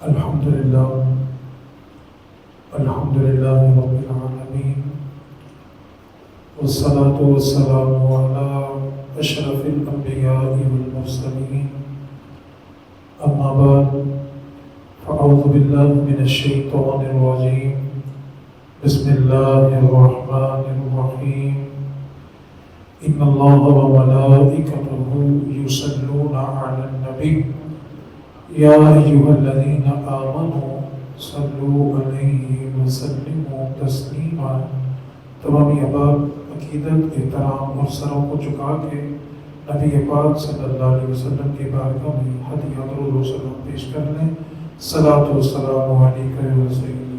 الحمد للہ رب العالمین والصلاة والسلام على اشرف الانبیاء والمرسلین اما بعد فاعوذ باللہ من الشیطان الرجیم بسم اللہ الرحمن الرحیم ان اللہ وملائکتہ یصلون علی النبی یا ایھا الذین آمنوا صلوا علیہ وسلموا تسلیما۔ تمام احباب عقیدت، احترام اور سروں کو جھکا کے نبی پاک صلی اللہ علیہ وسلم کی بارگاہ میں ہدیہ درود و سلام پیش کر لیں۔ صلاۃ و سلام علیک یا سیدی،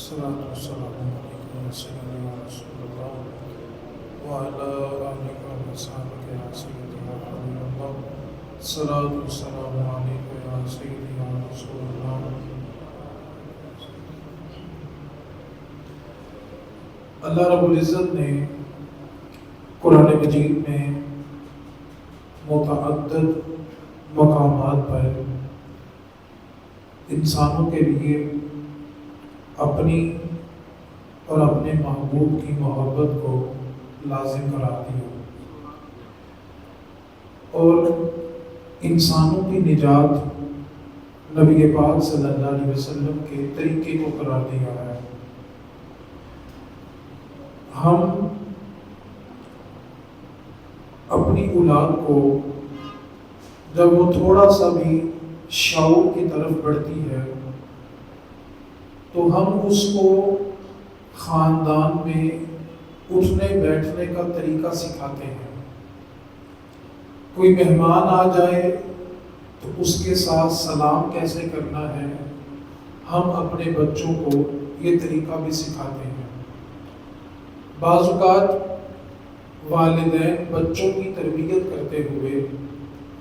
صلاۃ و سلام علیک یا سیدی یا رسول اللہ وعلی آلک و اصحابک یا سیدی یا حبیب اللہ۔ صلاۃ و سلام علیک یا سیدی یا رسول اللہ۔ اللہ رب العزت نے قرآن مجید میں متعدد مقامات پر انسانوں کے لیے اپنی اور اپنے محبوب کی محبت کو لازم قرار دیا اور انسانوں کی نجات نبی پاک صلی اللہ علیہ وسلم کے طریقے کو قرار دیا ہے۔ ہم اپنی اولاد کو جب وہ تھوڑا سا بھی شعور کی طرف بڑھتی ہے تو ہم اس کو خاندان میں اٹھنے بیٹھنے کا طریقہ سکھاتے ہیں۔ کوئی مہمان آ جائے تو اس کے ساتھ سلام کیسے کرنا ہے، ہم اپنے بچوں کو یہ طریقہ بھی سکھاتے ہیں۔ بعض اوقات والدین بچوں کی تربیت کرتے ہوئے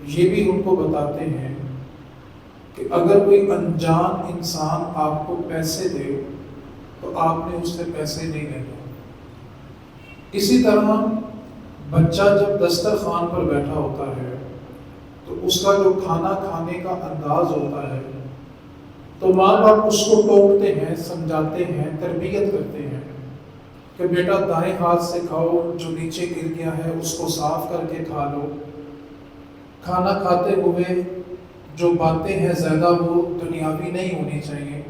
یہ بھی ان کو بتاتے ہیں کہ اگر کوئی انجان انسان آپ کو پیسے دے تو آپ نے اس سے پیسے نہیں لینے۔ اسی طرح بچہ جب دسترخوان پر بیٹھا ہوتا ہے تو اس کا جو کھانا کھانے کا انداز ہوتا ہے تو ماں باپ اس کو ٹوکتے ہیں، سمجھاتے ہیں، تربیت کرتے ہیں کہ بیٹا دائیں ہاتھ سے کھاؤ، جو نیچے گر گیا ہے اس کو صاف کر کے کھا لو۔ کھانا کھاتے ہوئے جو باتیں ہیں زیادہ وہ دنیاوی نہیں ہونی چاہیے۔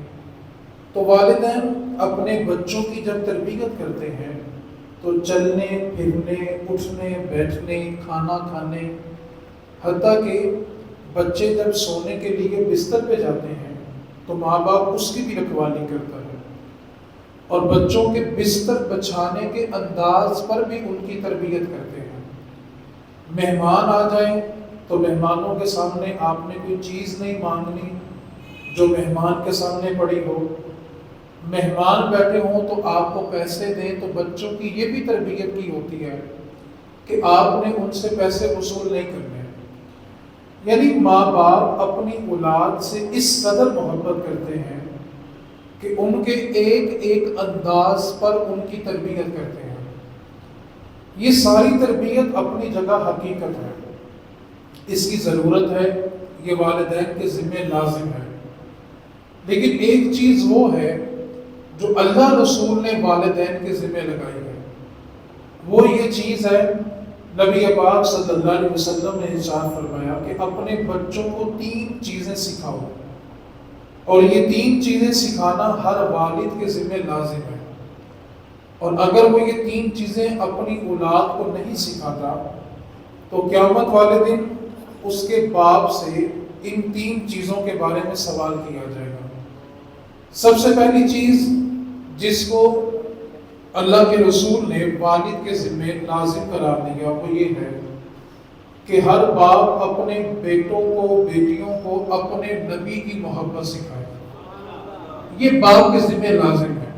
تو والدین اپنے بچوں کی جب تربیت کرتے ہیں تو چلنے پھرنے، اٹھنے بیٹھنے، کھانا کھانے، حتیٰ کہ بچے جب سونے کے لیے بستر پہ جاتے ہیں تو ماں باپ اس کی بھی رکھوالی کرتا ہے اور بچوں کے بستر بچھانے کے انداز پر بھی ان کی تربیت کرتے ہیں۔ مہمان آ جائیں تو مہمانوں کے سامنے آپ نے کوئی چیز نہیں مانگنی جو مہمان کے سامنے پڑی ہو۔ مہمان بیٹھے ہوں تو آپ کو پیسے دیں تو بچوں کی یہ بھی تربیت کی ہوتی ہے کہ آپ نے ان سے پیسے وصول نہیں کرنے۔ یعنی ماں باپ اپنی اولاد سے اس قدر محبت کرتے ہیں کہ ان کے ایک ایک انداز پر ان کی تربیت کرتے ہیں۔ یہ ساری تربیت اپنی جگہ حقیقت ہے، اس کی ضرورت ہے، یہ والدین کے ذمہ لازم ہے۔ لیکن ایک چیز وہ ہے جو اللہ رسول نے والدین کے ذمہ لگائی ہے، وہ یہ چیز ہے نبی پاک صلی اللہ علیہ وسلم نے ارشاد فرمایا کہ اپنے بچوں کو 3 چیزیں سکھاؤ، اور یہ 3 چیزیں سکھانا ہر والد کے ذمہ لازم ہے۔ اور اگر وہ یہ 3 چیزیں اپنی اولاد کو نہیں سکھاتا تو قیامت والے دن اس کے باپ سے ان 3 چیزوں کے بارے میں سوال کیا جائے گا۔ سب سے پہلی چیز جس کو اللہ کے رسول نے والد کے ذمہ لازم قرار دیا وہ یہ ہے کہ ہر باپ اپنے بیٹوں کو، بیٹیوں کو اپنے نبی کی محبت سکھائے۔ یہ باپ کے ذمہ لازم ہے،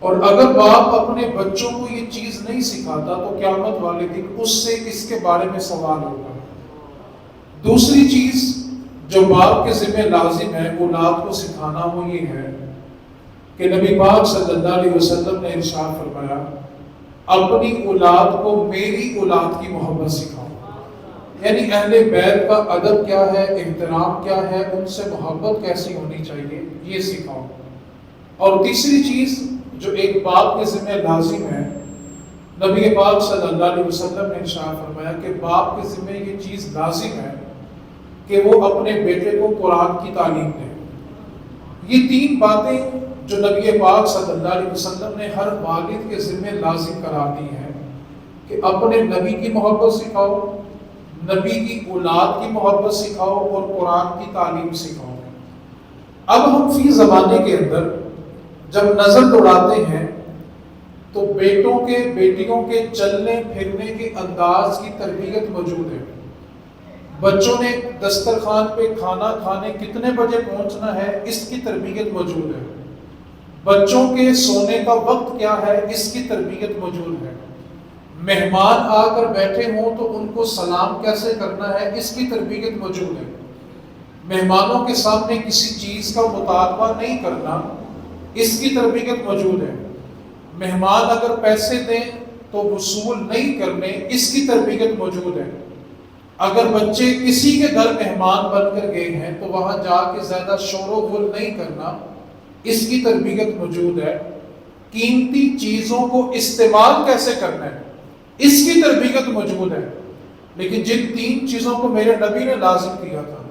اور اگر باپ اپنے بچوں کو یہ چیز نہیں سکھاتا تو قیامت والے دن اس سے اس کے بارے میں سوال ہوگا۔ دوسری چیز جو باپ کے ذمہ لازم ہے اولاد کو سکھانا وہ یہ ہے کہ نبی پاک صلی اللہ علیہ وسلم نے ارشاد فرمایا اپنی اولاد کو میری اولاد کی محبت سکھاؤ۔ یعنی اہل بیت کا ادب کیا ہے، احترام کیا ہے، ان سے محبت کیسی ہونی چاہیے، یہ سکھاؤ۔ اور تیسری چیز جو ایک باپ کے ذمہ لازم ہے، نبی پاک صلی اللہ علیہ وسلم نے ارشاد فرمایا کہ باپ کے ذمہ یہ چیز لازم ہے کہ وہ اپنے بیٹے کو قرآن کی تعلیم دے۔ یہ تین باتیں جو نبی پاک صلی اللہ علیہ وسلم نے ہر والد کے ذمہ لازم قرار دی ہیں کہ اپنے نبی کی محبت سکھاؤ، نبی کی اولاد کی محبت سکھاؤ اور قرآن کی تعلیم سکھاؤ۔ اب ہم فی زمانے کے اندر جب نظر دوڑاتے ہیں تو بیٹوں کے بیٹیوں کے چلنے پھرنے کے انداز کی تربیت موجود ہے۔ بچوں نے دسترخوان پہ کھانا کھانے کتنے بجے پہنچنا ہے، اس کی تربیت موجود ہے۔ بچوں کے سونے کا وقت کیا ہے، اس کی تربیت موجود ہے۔ مہمان آ کر بیٹھے ہوں تو ان کو سلام کیسے کرنا ہے، اس کی تربیت موجود ہے۔ مہمانوں کے سامنے کسی چیز کا مطالبہ نہیں کرنا، اس کی تربیت موجود ہے۔ مہمان اگر پیسے دیں تو وصول نہیں کرنے، اس کی تربیت موجود ہے۔ اگر بچے کسی کے گھر مہمان بن کر گئے ہیں تو وہاں جا کے زیادہ شور و غل نہیں کرنا، اس کی تربیت موجود ہے۔ قیمتی چیزوں کو استعمال کیسے کرنا ہے، اس کی تربیت موجود ہے۔ لیکن جن تین چیزوں کو میرے نبی نے لازم کیا تھا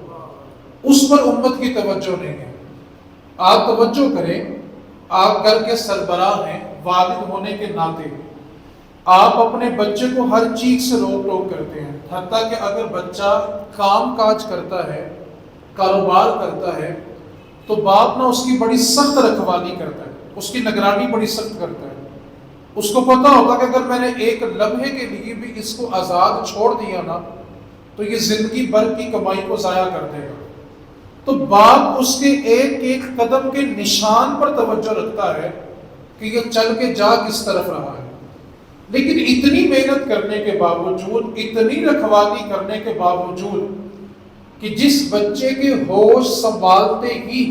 اس پر امت کی توجہ نہیں ہے۔ آپ توجہ کریں، آپ گھر کے سربراہ ہیں، والد ہونے کے ناطے آپ اپنے بچے کو ہر چیز سے روک ٹوک کرتے ہیں، حتیٰ کہ اگر بچہ کام کاج کرتا ہے، کاروبار کرتا ہے تو باپ نہ اس کی بڑی سخت رکھوالی کرتا ہے، اس کی نگرانی بڑی سخت کرتا ہے۔ اس کو پتہ ہوتا کہ اگر میں نے ایک لمحے کے لیے بھی اس کو آزاد چھوڑ دیا نا تو یہ زندگی بھر کی کمائی کو ضائع کر دے گا۔ تو باپ اس کے ایک ایک قدم کے نشان پر توجہ رکھتا ہے کہ یہ چل کے جا کس طرف رہا ہے۔ لیکن اتنی محنت کرنے کے باوجود، اتنی رکھوالی کرنے کے باوجود کہ جس بچے کے ہوش سنبھالتے ہی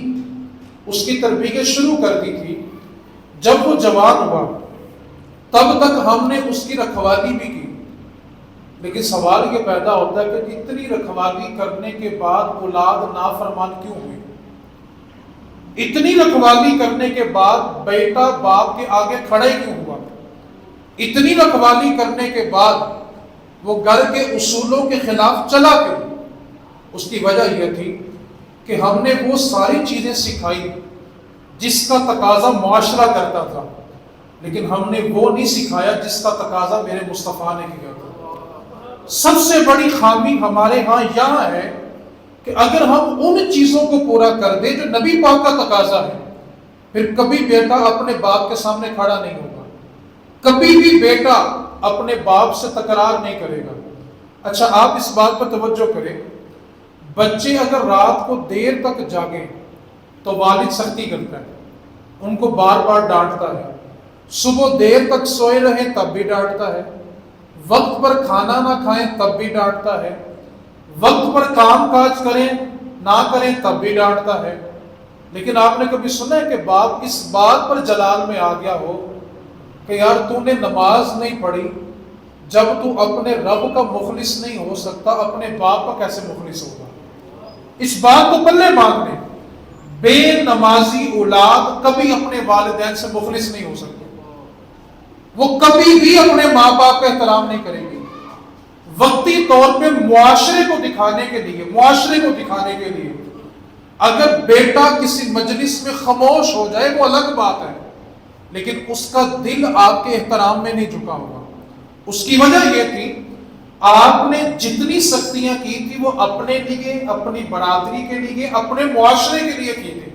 اس کی تربیت شروع کر دی تھی، جب وہ جوان ہوا تب تک ہم نے اس کی رکھوالی بھی کی، لیکن سوال یہ پیدا ہوتا ہے کہ اتنی رکھوالی کرنے کے بعد اولاد نافرمان کیوں ہوئی؟ اتنی رکھوالی کرنے کے بعد بیٹا باپ کے آگے کھڑے کیوں ہوا؟ اتنی رکھوالی کرنے کے بعد وہ گھر کے اصولوں کے خلاف چلا کیوں؟ اس کی وجہ یہ تھی کہ ہم نے وہ ساری چیزیں سکھائی جس کا تقاضا معاشرہ کرتا تھا، لیکن ہم نے وہ نہیں سکھایا جس کا تقاضا میرے مصطفیٰ نے کیا تھا۔ سب سے بڑی خامی ہمارے ہاں یہاں ہے کہ اگر ہم ان چیزوں کو پورا کر دیں جو نبی پاک کا تقاضا ہے، پھر کبھی بیٹا اپنے باپ کے سامنے کھڑا نہیں ہوگا، کبھی بھی بیٹا اپنے باپ سے تکرار نہیں کرے گا۔ اچھا آپ اس بات پر توجہ کریں، بچے اگر رات کو دیر تک جاگیں تو والد سختی کرتا ہے، ان کو بار بار ڈانٹتا ہے۔ صبح دیر تک سوئے رہیں تب بھی ڈانٹتا ہے، وقت پر کھانا نہ کھائیں تب بھی ڈانٹتا ہے، وقت پر کام کاج کریں نہ کریں تب بھی ڈانٹتا ہے۔ لیکن آپ نے کبھی سنا ہے کہ باپ اس بات پر جلال میں آ گیا ہو کہ یار تو نے نماز نہیں پڑھی، جب تو اپنے رب کا مخلص نہیں ہو سکتا اپنے باپ کا کیسے مخلص ہوگا؟ اس بات کو پلے باندھ لیں، بے نمازی اولاد کبھی اپنے والدین سے مخلص نہیں ہو سکتی، وہ کبھی بھی اپنے ماں باپ کا احترام نہیں کرے گی۔ وقتی طور پہ معاشرے کو دکھانے کے لیے اگر بیٹا کسی مجلس میں خاموش ہو جائے وہ الگ بات ہے، لیکن اس کا دل آپ کے احترام میں نہیں جھکا ہوگا۔ اس کی وجہ یہ تھی آپ نے جتنی سختیاں کی تھی وہ اپنے لیے، اپنی برادری کے لیے، اپنے معاشرے کے لیے کی تھی۔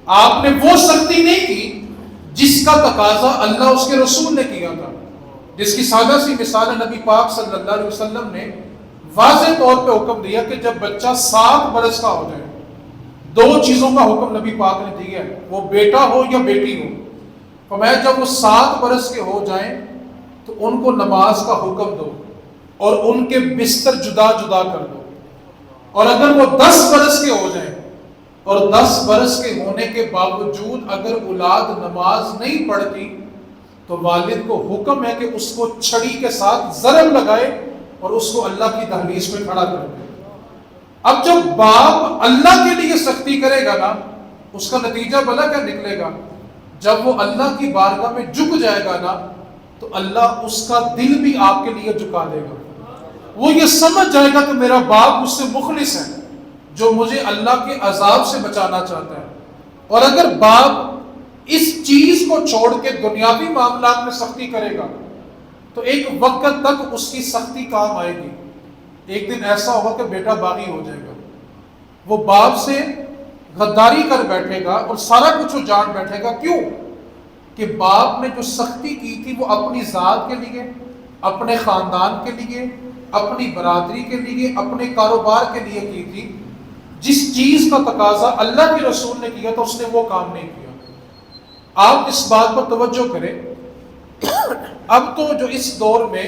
آپ نے وہ سختی نہیں کی جس کا تقاضا اللہ اس کے رسول نے کیا تھا، جس کی سادہ سی مثال نبی پاک صلی اللہ علیہ وسلم نے واضح طور پہ حکم دیا کہ جب بچہ 7 برس کا ہو جائے، 2 چیزوں کا حکم نبی پاک نے دیا ہے، وہ بیٹا ہو یا بیٹی ہو۔ فرمایا جب وہ 7 برس کے ہو جائیں تو ان کو نماز کا حکم دو اور ان کے بستر جدا جدا کر دو، اور اگر وہ 10 برس کے ہو جائیں اور 10 برس کے ہونے کے باوجود اگر اولاد نماز نہیں پڑھتی تو والد کو حکم ہے کہ اس کو چھڑی کے ساتھ ضرب لگائے اور اس کو اللہ کی دہلیز پہ کھڑا کر دے۔ اب جب باپ اللہ کے لیے سختی کرے گا نا، اس کا نتیجہ بھلا کیا نکلے گا؟ جب وہ اللہ کی بارگاہ میں جھک جائے گا نا، تو اللہ اس کا دل بھی آپ کے لیے جھکا دے گا۔ وہ یہ سمجھ جائے گا کہ میرا باپ مجھ سے مخلص ہے، جو مجھے اللہ کے عذاب سے بچانا چاہتا ہے۔ اور اگر باپ اس چیز کو چھوڑ کے دنیاوی معاملات میں سختی کرے گا تو ایک وقت تک اس کی سختی کام آئے گی۔ ایک دن ایسا ہوگا کہ بیٹا باغی ہو جائے گا، وہ باپ سے غداری کر بیٹھے گا اور سارا کچھ اجاڑ بیٹھے گا۔ کیوں؟ کہ باپ نے جو سختی کی تھی وہ اپنی ذات کے لیے، اپنے خاندان کے لیے، اپنی برادری کے لیے، اپنے کاروبار کے لیے کی تھی۔ جس چیز کا تقاضا اللہ کے رسول نے کیا تھا اس نے وہ کام نہیں کیا۔ آپ اس بات پر توجہ کریں، اب تو جو اس دور میں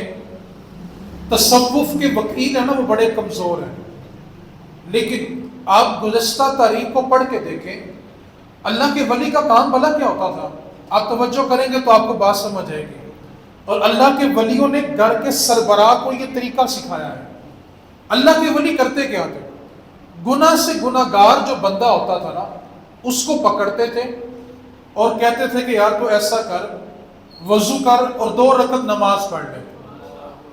تصوف کے وکیل ہیں نا وہ بڑے کمزور ہیں، لیکن آپ گزشتہ تاریخ کو پڑھ کے دیکھیں اللہ کے ولی کا کام بھلا کیا ہوتا تھا۔ آپ توجہ کریں گے تو آپ کو بات سمجھ آئے گی۔ اور اللہ کے ولیوں نے گھر کے سربراہ کو یہ طریقہ سکھایا ہے۔ اللہ کے ولی کرتے کیا تھے؟ گناہ سے گناہ گار جو بندہ ہوتا تھا نا، اس کو پکڑتے تھے اور کہتے تھے کہ یار تو ایسا کر، وضو کر اور 2 رکعت نماز پڑھ لے۔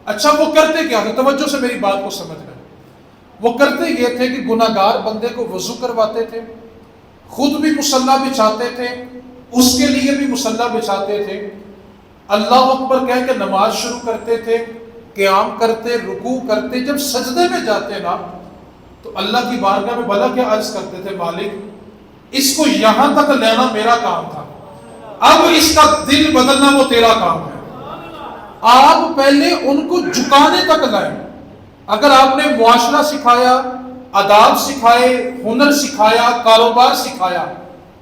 اچھا وہ کرتے کیا تھے؟ توجہ سے میری بات کو سمجھ لیں۔ وہ کرتے یہ تھے کہ گناہ گار بندے کو وضو کرواتے تھے، خود بھی مصلی بچھاتے تھے، اس کے لیے بھی مصلی بچھاتے تھے، اللہ اکبر کہہ کے نماز شروع کرتے تھے، قیام کرتے، رکوع کرتے، جب سجدے میں جاتے نا تو اللہ کی بارگاہ میں بھلا کیا عرض کرتے تھے؟ مالک اس کو یہاں تک لینا میرا کام تھا، اب اس کا دل بدلنا وہ تیرا کام ہے۔ آپ پہلے ان کو جھکانے تک لائیں۔ اگر آپ نے معاشرہ سکھایا، آداب سکھائے، ہنر سکھایا، کاروبار سکھایا،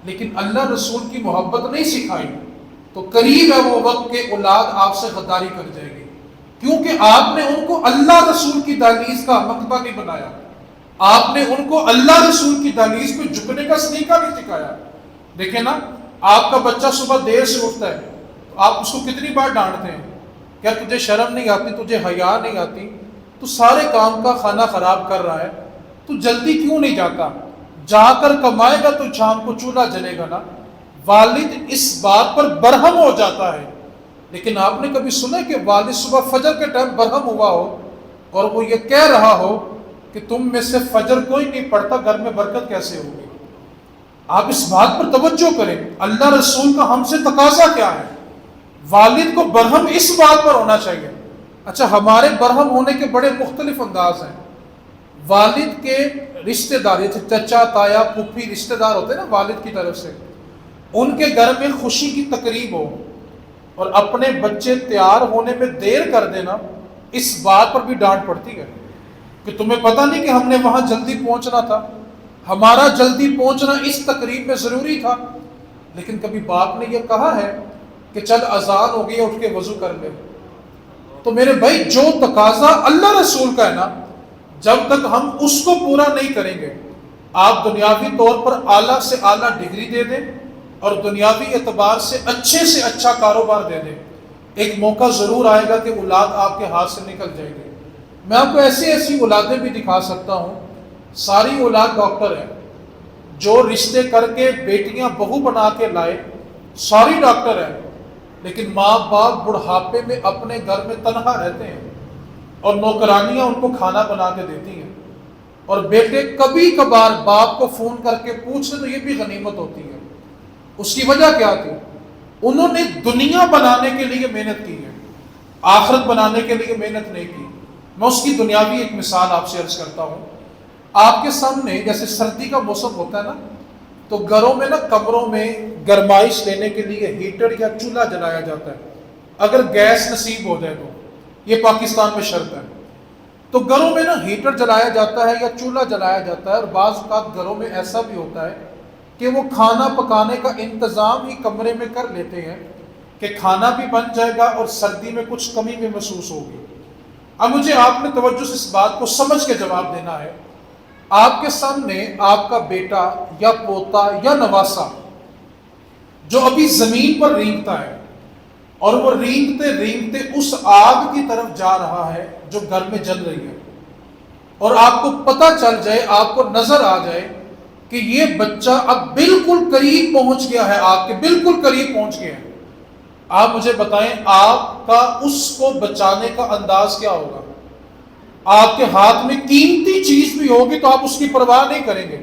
لیکن اللہ رسول کی محبت نہیں سکھائی تو قریب ہے وہ وقت کہ اولاد آپ سے غداری کر جائے گی، کیونکہ آپ نے ان کو اللہ رسول کی دہلیز کا مکتبہ نہیں بنایا، آپ نے ان کو اللہ رسول کی دہلیز پہ جھکنے کا سلیقہ نہیں سکھایا۔ دیکھیں نا، آپ کا بچہ صبح دیر سے اٹھتا ہے تو آپ اس کو کتنی بار ڈانٹتے ہیں؟ کیا تجھے شرم نہیں آتی؟ تجھے حیا نہیں آتی؟ تو سارے کام کا کھانا خراب کر رہا ہے، تو جلدی کیوں نہیں جاتا؟ جا کر کمائے گا تو شام کو چولہا جلے گا نا۔ والد اس بات پر برہم ہو جاتا ہے، لیکن آپ نے کبھی سنا کہ والد صبح فجر کے ٹائم برہم ہوا ہو اور وہ یہ کہہ رہا ہو کہ تم میں سے فجر کوئی نہیں پڑھتا، گھر میں برکت کیسے ہوگی؟ آپ اس بات پر توجہ کریں، اللہ رسول کا ہم سے تقاضا کیا ہے؟ والد کو برہم اس بات پر ہونا چاہیے۔ اچھا، ہمارے برہم ہونے کے بڑے مختلف انداز ہیں۔ والد کے رشتہ دار، چچا، تایا، پھوپھی رشتہ دار ہوتے ہیں نا والد کی طرف سے، ان کے گھر میں خوشی کی تقریب ہو اور اپنے بچے تیار ہونے میں دیر کر دینا، اس بات پر بھی ڈانٹ پڑتی ہے کہ تمہیں پتہ نہیں کہ ہم نے وہاں جلدی پہنچنا تھا، ہمارا جلدی پہنچنا اس تقریب میں ضروری تھا۔ لیکن کبھی باپ نے یہ کہا ہے کہ چل اذان ہو گئی اٹھ کے وضو کر لے؟ تو میرے بھائی، جو تقاضا اللہ رسول کا ہے نا، جب تک ہم اس کو پورا نہیں کریں گے، آپ دنیاوی طور پر اعلیٰ سے اعلیٰ ڈگری دے دیں اور دنیاوی اعتبار سے اچھا کاروبار دے دیں، ایک موقع ضرور آئے گا کہ اولاد آپ کے ہاتھ سے نکل جائے گی۔ میں آپ کو ایسی اولادیں بھی دکھا سکتا ہوں، ساری اولاد ڈاکٹر ہیں، جو رشتے کر کے بیٹیاں بہو بنا کے لائے ساری ڈاکٹر ہیں، لیکن ماں باپ بڑھاپے میں اپنے گھر میں تنہا رہتے ہیں اور نوکرانیاں ان کو کھانا بنا کے دیتی ہیں، اور بیٹے کبھی کبھار باپ کو فون کر کے پوچھ لیں تو یہ بھی غنیمت ہوتی ہے۔ اس کی وجہ کیا تھی؟ انہوں نے دنیا بنانے کے لیے محنت کی ہے، آخرت بنانے کے لیے محنت نہیں کی۔ میں اس کی دنیاوی ایک مثال آپ سے عرض کرتا ہوں۔ آپ کے سامنے جیسے سردی کا موسم ہوتا ہے نا، تو گھروں میں نا، کمروں میں گرمائش لینے کے لیے ہیٹر یا چولہا جلایا جاتا ہے، اگر گیس نصیب ہو جائے تو، یہ پاکستان میں شرط ہے۔ تو گھروں میں نا ہیٹر جلایا جاتا ہے یا چولہا جلایا جاتا ہے، اور بعض اوقات گھروں میں ایسا بھی ہوتا ہے کہ وہ کھانا پکانے کا انتظام ہی کمرے میں کر لیتے ہیں کہ کھانا بھی بن جائے گا اور سردی میں کچھ کمی بھی محسوس ہوگی۔ اب مجھے آپ نے توجہ سے اس بات کو سمجھ کے جواب دینا ہے۔ آپ کے سامنے آپ کا بیٹا یا پوتا یا نواسا جو ابھی زمین پر رینگتا ہے، اور وہ رینگتے رینگتے اس آگ کی طرف جا رہا ہے جو گھر میں جل رہی ہے، اور آپ کو پتہ چل جائے، آپ کو نظر آ جائے کہ یہ بچہ اب بالکل قریب پہنچ گیا ہے، آگ کے بالکل قریب پہنچ گیا ہے، آپ مجھے بتائیں آپ کا اس کو بچانے کا انداز کیا ہوگا؟ آپ کے ہاتھ میں قیمتی چیز بھی ہوگی تو آپ اس کی پرواہ نہیں کریں گے،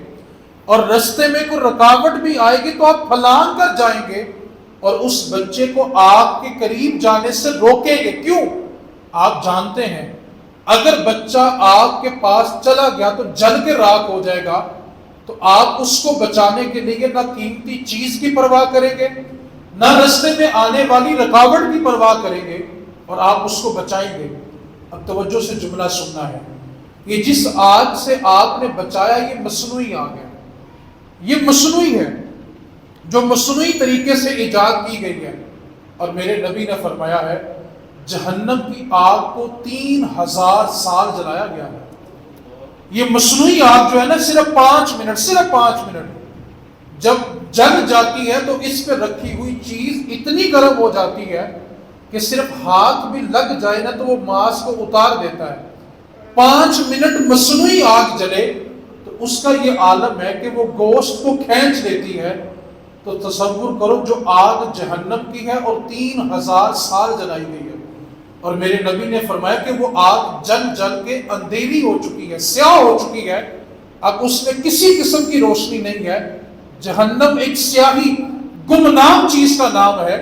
اور رستے میں کوئی رکاوٹ بھی آئے گی تو آپ پھلانگ کر جائیں گے اور اس بچے کو آگ کے قریب جانے سے روکیں گے۔ کیوں؟ آپ جانتے ہیں اگر بچہ آگ کے پاس چلا گیا تو جل کے راکھ ہو جائے گا، تو آپ اس کو بچانے کے لیے نہ قیمتی چیز کی پرواہ کریں گے، نہ رستے میں آنے والی رکاوٹ کی پرواہ کریں گے، اور آپ اس کو بچائیں گے۔ اب توجہ سے جملہ سننا ہے، یہ جس آگ سے آپ نے بچایا یہ مصنوعی آگ ہے، یہ مصنوعی ہے جو مصنوعی طریقے سے ایجاد کی گئی ہے، اور میرے نبی نے فرمایا ہے جہنم کی آگ کو 3000 سال جلایا گیا ہے۔ یہ مصنوعی آگ جو ہے نا صرف 5 منٹ جب جل جاتی ہے تو اس پہ رکھی ہوئی چیز اتنی گرم ہو جاتی ہے کہ صرف ہاتھ بھی لگ جائے نا تو وہ ماس کو اتار دیتا ہے۔ 5 منٹ مصنوعی آگ جلے تو اس کا یہ عالم ہے کہ وہ گوشت کو کھینچ لیتی ہے۔ تو تصور کرو جو آگ جہنم کی ہے اور 3000 سال جلائی گئی ہے، اور میرے نبی نے فرمایا کہ وہ آگ جل جل کے اندھیری ہو چکی ہے، سیاہ ہو چکی ہے، اب اس میں کسی قسم کی روشنی نہیں ہے۔ جہنم ایک سیاہی گمنام چیز کا نام ہے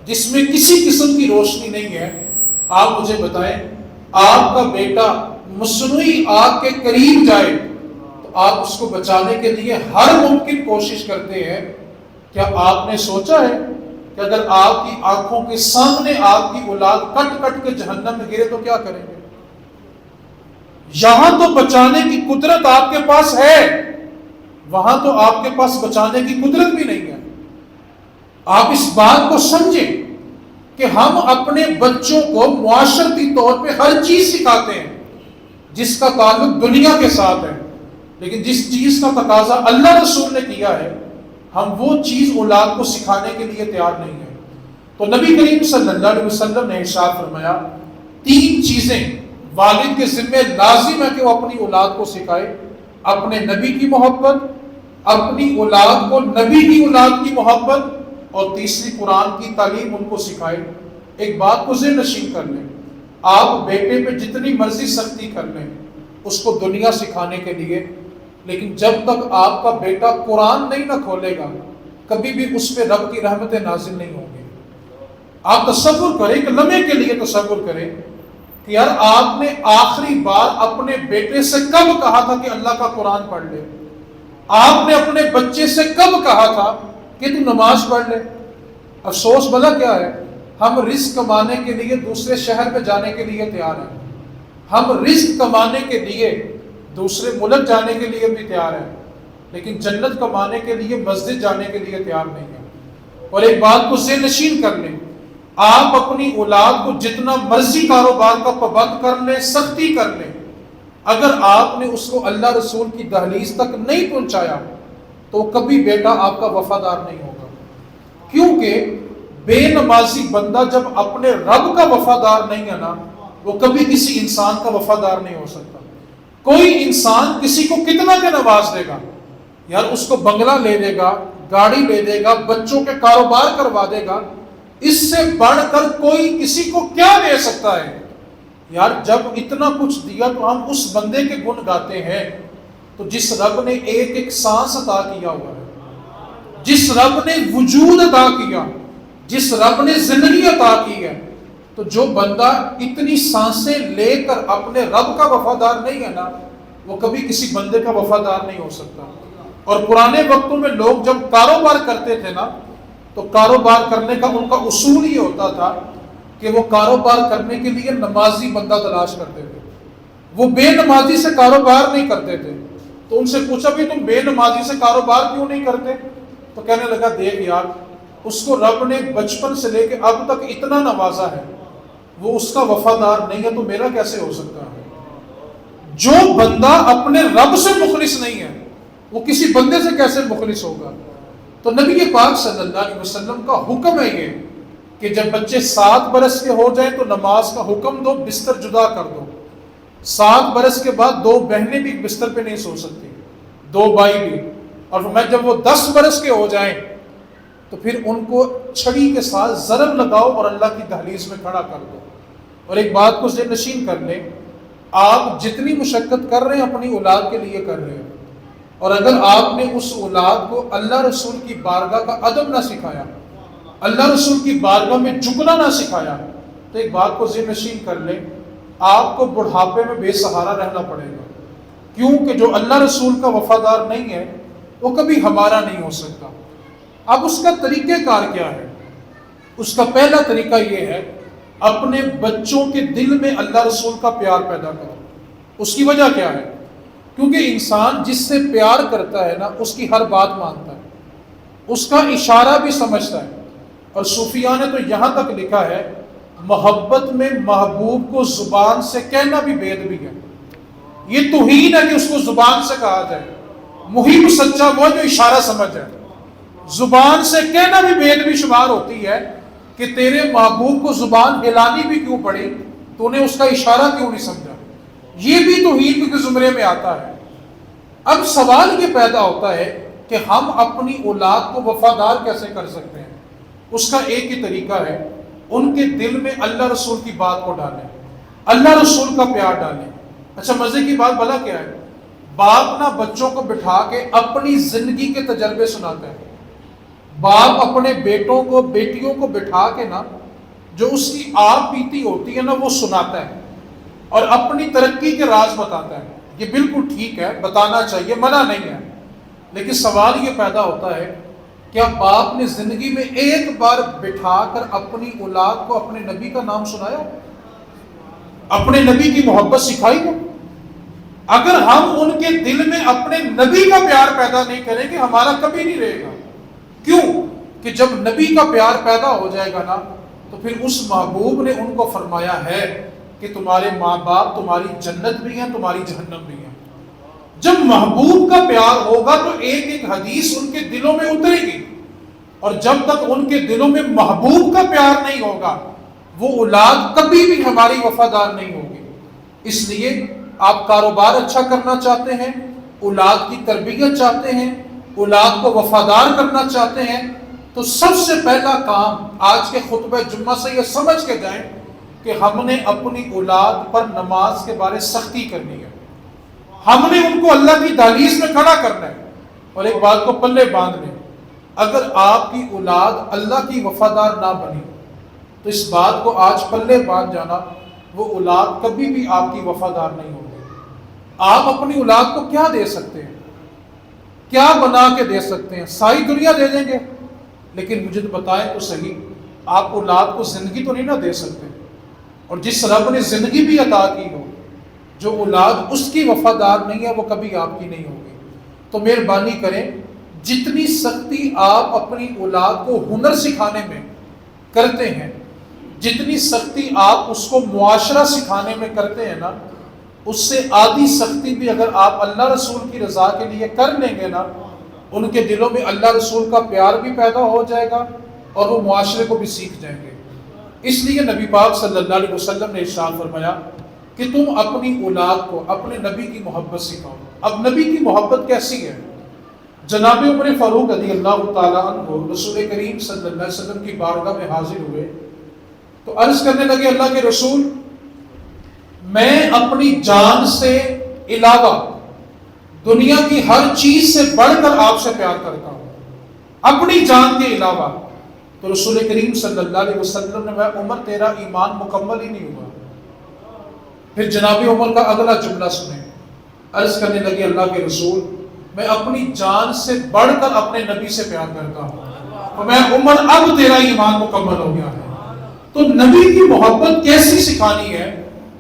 جس میں کسی قسم کی روشنی نہیں ہے۔ آپ مجھے بتائیں آپ کا بیٹا مصنوعی آگ کے قریب جائے تو آپ اس کو بچانے کے لیے ہر ممکن کوشش کرتے ہیں۔ کیا آپ نے سوچا ہے کہ اگر آپ کی آنکھوں کے سامنے آپ کی اولاد کٹ کٹ کے جہنم میں گرے تو کیا کریں گے؟ یہاں تو بچانے کی قدرت آپ کے پاس ہے، وہاں تو آپ کے پاس بچانے کی قدرت بھی نہیں ہے۔ آپ اس بات کو سمجھیں کہ ہم اپنے بچوں کو معاشرتی طور پہ ہر چیز سکھاتے ہیں جس کا تعلق دنیا کے ساتھ ہے، لیکن جس چیز کا تقاضا اللہ رسول نے کیا ہے ہم وہ چیز اولاد کو سکھانے کے لیے تیار نہیں ہیں۔ تو نبی کریم صلی اللہ علیہ وسلم نے ارشاد فرمایا 3 چیزیں والد کے ذمہ لازم ہے کہ وہ اپنی اولاد کو سکھائے: اپنے نبی کی محبت، اپنی اولاد کو نبی کی اولاد کی محبت، اور تیسری قرآن کی تعلیم ان کو سکھائے۔ ایک بات کو ذہن نشین کر لیں، آپ بیٹے پہ جتنی مرضی سختی کر لیں اس کو دنیا سکھانے کے لیے، لیکن جب تک آپ کا بیٹا قرآن نہیں نہ کھولے گا کبھی بھی اس پہ رب کی رحمتیں نازل نہیں ہوں گی۔ آپ تصور کریں کہ لمحے کے لیے تصور کریں کہ یار آپ نے آخری بار اپنے بیٹے سے کب کہا تھا کہ اللہ کا قرآن پڑھ لے؟ آپ نے اپنے بچے سے کب کہا تھا کہ تو نماز پڑھ لے؟ افسوس بھلا کیا ہے، ہم رزق کمانے کے لیے دوسرے شہر میں جانے کے لیے تیار ہیں، ہم رزق کمانے کے لیے دوسرے ملک جانے کے لیے بھی تیار ہیں، لیکن جنت کمانے کے لیے مسجد جانے کے لیے تیار نہیں ہیں۔ اور ایک بات کو ذہن نشین کر لیں، آپ اپنی اولاد کو جتنا مرضی کاروبار کا پابند کر لیں، سختی کر لیں، اگر آپ نے اس کو اللہ رسول کی دہلیز تک نہیں پہنچایا تو کبھی بیٹا آپ کا وفادار نہیں ہوگا، کیونکہ بے نمازی بندہ جب اپنے رب کا وفادار نہیں ہے نا وہ کبھی کسی انسان کا وفادار نہیں ہو سکتا۔ کوئی انسان کسی کو کتنا کے نواز دے گا، یار اس کو بنگلہ لے دے گا، گاڑی لے دے گا، بچوں کے کاروبار کروا دے گا، اس سے بڑھ کر کوئی کسی کو کیا دے سکتا ہے؟ یار جب اتنا کچھ دیا تو ہم اس بندے کے گن گاتے ہیں تو جس رب نے ایک ایک سانس عطا کیا ہوا ہے، جس رب نے وجود عطا کیا، جس رب نے زندگی عطا کی ہے، تو جو بندہ اتنی سانسیں لے کر اپنے رب کا وفادار نہیں ہے نا وہ کبھی کسی بندے کا وفادار نہیں ہو سکتا۔ اور پرانے وقتوں میں لوگ جب کاروبار کرتے تھے نا تو کاروبار کرنے کا ان کا اصول یہ ہوتا تھا کہ وہ کاروبار کرنے کے لیے نمازی بندہ تلاش کرتے تھے، وہ بے نمازی سے کاروبار نہیں کرتے تھے۔ تو ان سے پوچھا بھی تم بے نمازی سے کاروبار کیوں نہیں کرتے؟ تو کہنے لگا دیکھ یار اس کو رب نے بچپن سے لے کے اب تک اتنا نوازا ہے، وہ اس کا وفادار نہیں ہے تو میرا کیسے ہو سکتا ہے؟ جو بندہ اپنے رب سے مخلص نہیں ہے وہ کسی بندے سے کیسے مخلص ہوگا؟ تو نبی پاک صلی اللہ علیہ وسلم کا حکم ہے یہ کہ جب بچے 7 برس کے ہو جائیں تو نماز کا حکم دو، بستر جدا کر دو۔ 7 برس کے بعد 2 بہنیں بھی بستر پہ نہیں سو سکتی، 2 بھائی بھی۔ اور میں جب وہ 10 برس کے ہو جائیں تو پھر ان کو چھڑی کے ساتھ ضرب لگاؤ اور اللہ کی دہلیز میں کھڑا کر دو۔ اور ایک بات کو ذہن نشین کر لیں، آپ جتنی مشقت کر رہے ہیں اپنی اولاد کے لیے کر رہے ہیں، اور اگر آپ نے اس اولاد کو اللہ رسول کی بارگاہ کا ادب نہ سکھایا، اللہ رسول کی بارگاہ میں جھکنا نہ سکھایا، تو ایک بات کو ذہن نشین کر لیں، آپ کو بڑھاپے میں بے سہارا رہنا پڑے گا، کیونکہ جو اللہ رسول کا وفادار نہیں ہے وہ کبھی ہمارا نہیں ہو سکتا۔ اب اس کا طریقہ کار کیا ہے؟ اس کا پہلا طریقہ یہ ہے، اپنے بچوں کے دل میں اللہ رسول کا پیار پیدا کرو۔ اس کی وجہ کیا ہے؟ کیونکہ انسان جس سے پیار کرتا ہے نا، اس کی ہر بات مانتا ہے، اس کا اشارہ بھی سمجھتا ہے۔ اور صوفیاء نے تو یہاں تک لکھا ہے، محبت میں محبوب کو زبان سے کہنا بھی بید بھی ہے۔ یہ توہین ہے کہ اس کو زبان سے کہا جائے، محب سچا وہ جو اشارہ سمجھ ہے۔ زبان سے کہنا بھی بید بھی شمار ہوتی ہے کہ تیرے محبوب کو زبان ہلانی بھی کیوں پڑی، تو نے اس کا اشارہ کیوں نہیں سمجھا، یہ بھی توہین کے زمرے میں آتا ہے۔ اب سوال یہ پیدا ہوتا ہے کہ ہم اپنی اولاد کو وفادار کیسے کر سکتے ہیں؟ اس کا ایک ہی طریقہ ہے، ان کے دل میں اللہ رسول کی بات کو ڈالیں، اللہ رسول کا پیار ڈالیں۔ اچھا مزے کی بات بھلا کیا ہے؟ باپ نہ بچوں کو بٹھا کے اپنی زندگی کے تجربے سناتا ہے۔ باپ اپنے بیٹوں کو بیٹیوں کو بٹھا کے نا، جو اس کی آپ پیتی ہوتی ہے نا وہ سناتا ہے، اور اپنی ترقی کے راز بتاتا ہے۔ یہ بالکل ٹھیک ہے، بتانا چاہیے، منع نہیں ہے، لیکن سوال یہ پیدا ہوتا ہے، کیا باپ نے زندگی میں ایک بار بٹھا کر اپنی اولاد کو اپنے نبی کا نام سنایا، اپنے نبی کی محبت سکھائی ہو؟ اگر ہم ان کے دل میں اپنے نبی کا پیار پیدا نہیں کریں گے، ہمارا کبھی نہیں رہے گا۔ کیوں کہ جب نبی کا پیار پیدا ہو جائے گا نا، تو پھر اس محبوب نے ان کو فرمایا ہے کہ تمہارے ماں باپ تمہاری جنت بھی ہیں، تمہاری جہنم بھی ہیں۔ جب محبوب کا پیار ہوگا تو ایک ایک حدیث ان کے دلوں میں اترے گی، اور جب تک ان کے دلوں میں محبوب کا پیار نہیں ہوگا، وہ اولاد کبھی بھی ہماری وفادار نہیں ہوگی۔ اس لیے آپ کاروبار اچھا کرنا چاہتے ہیں، اولاد کی تربیت چاہتے ہیں، اولاد کو وفادار کرنا چاہتے ہیں، تو سب سے پہلا کام آج کے خطبہ جمعہ سے یہ سمجھ کے جائیں کہ ہم نے اپنی اولاد پر نماز کے بارے سختی کرنی ہے، ہم نے ان کو اللہ کی دہلیز میں کھڑا کرنا ہے۔ اور ایک بات کو پلے باندھ لیں، اگر آپ کی اولاد اللہ کی وفادار نہ بنی تو اس بات کو آج پلے باندھ جانا، وہ اولاد کبھی بھی آپ کی وفادار نہیں ہوگی۔ آپ اپنی اولاد کو کیا دے سکتے ہیں؟ کیا بنا کے دے سکتے ہیں؟ ساری دنیا دے دیں گے، لیکن مجھے تو بتائیں تو صحیح، آپ اولاد کو زندگی تو نہیں نہ دے سکتے۔ اور جس رب نے زندگی بھی عطا کی ہو، جو اولاد اس کی وفادار نہیں ہے وہ کبھی آپ کی نہیں ہوگی۔ تو مہربانی کریں، جتنی سختی آپ اپنی اولاد کو ہنر سکھانے میں کرتے ہیں، جتنی سختی آپ اس کو معاشرہ سکھانے میں کرتے ہیں نا، اس سے آدھی سختی بھی اگر آپ اللہ رسول کی رضا کے لیے کر لیں گے نا، ان کے دلوں میں اللہ رسول کا پیار بھی پیدا ہو جائے گا اور وہ معاشرے کو بھی سیکھ جائیں گے۔ اس لیے نبی پاک صلی اللہ علیہ وسلم نے ارشاد فرمایا کہ تم اپنی اولاد کو اپنے نبی کی محبت سکھاؤ۔ اب نبی کی محبت کیسی ہے؟ جناب عمر فاروق رضی اللہ تعالیٰ عنہ رسول کریم صلی اللہ علیہ وسلم کی بارگاہ میں حاضر ہوئے تو عرض کرنے لگے، اللہ کے رسول، میں اپنی جان سے علاوہ دنیا کی ہر چیز سے بڑھ کر آپ سے پیار کرتا ہوں، اپنی جان کے علاوہ۔ تو رسول کریم صلی اللہ علیہ وسلم نے، عمر تیرا ایمان مکمل ہی نہیں ہوا۔ پھر جناب عمر کا اگلا جملہ سنیں، عرض کرنے لگے، اللہ کے رسول، میں اپنی جان سے بڑھ کر اپنے نبی سے پیار کرتا ہوں، اور میں عمر اب تیرا ایمان مکمل ہو گیا ہے۔ تو نبی کی محبت کیسی سکھانی ہے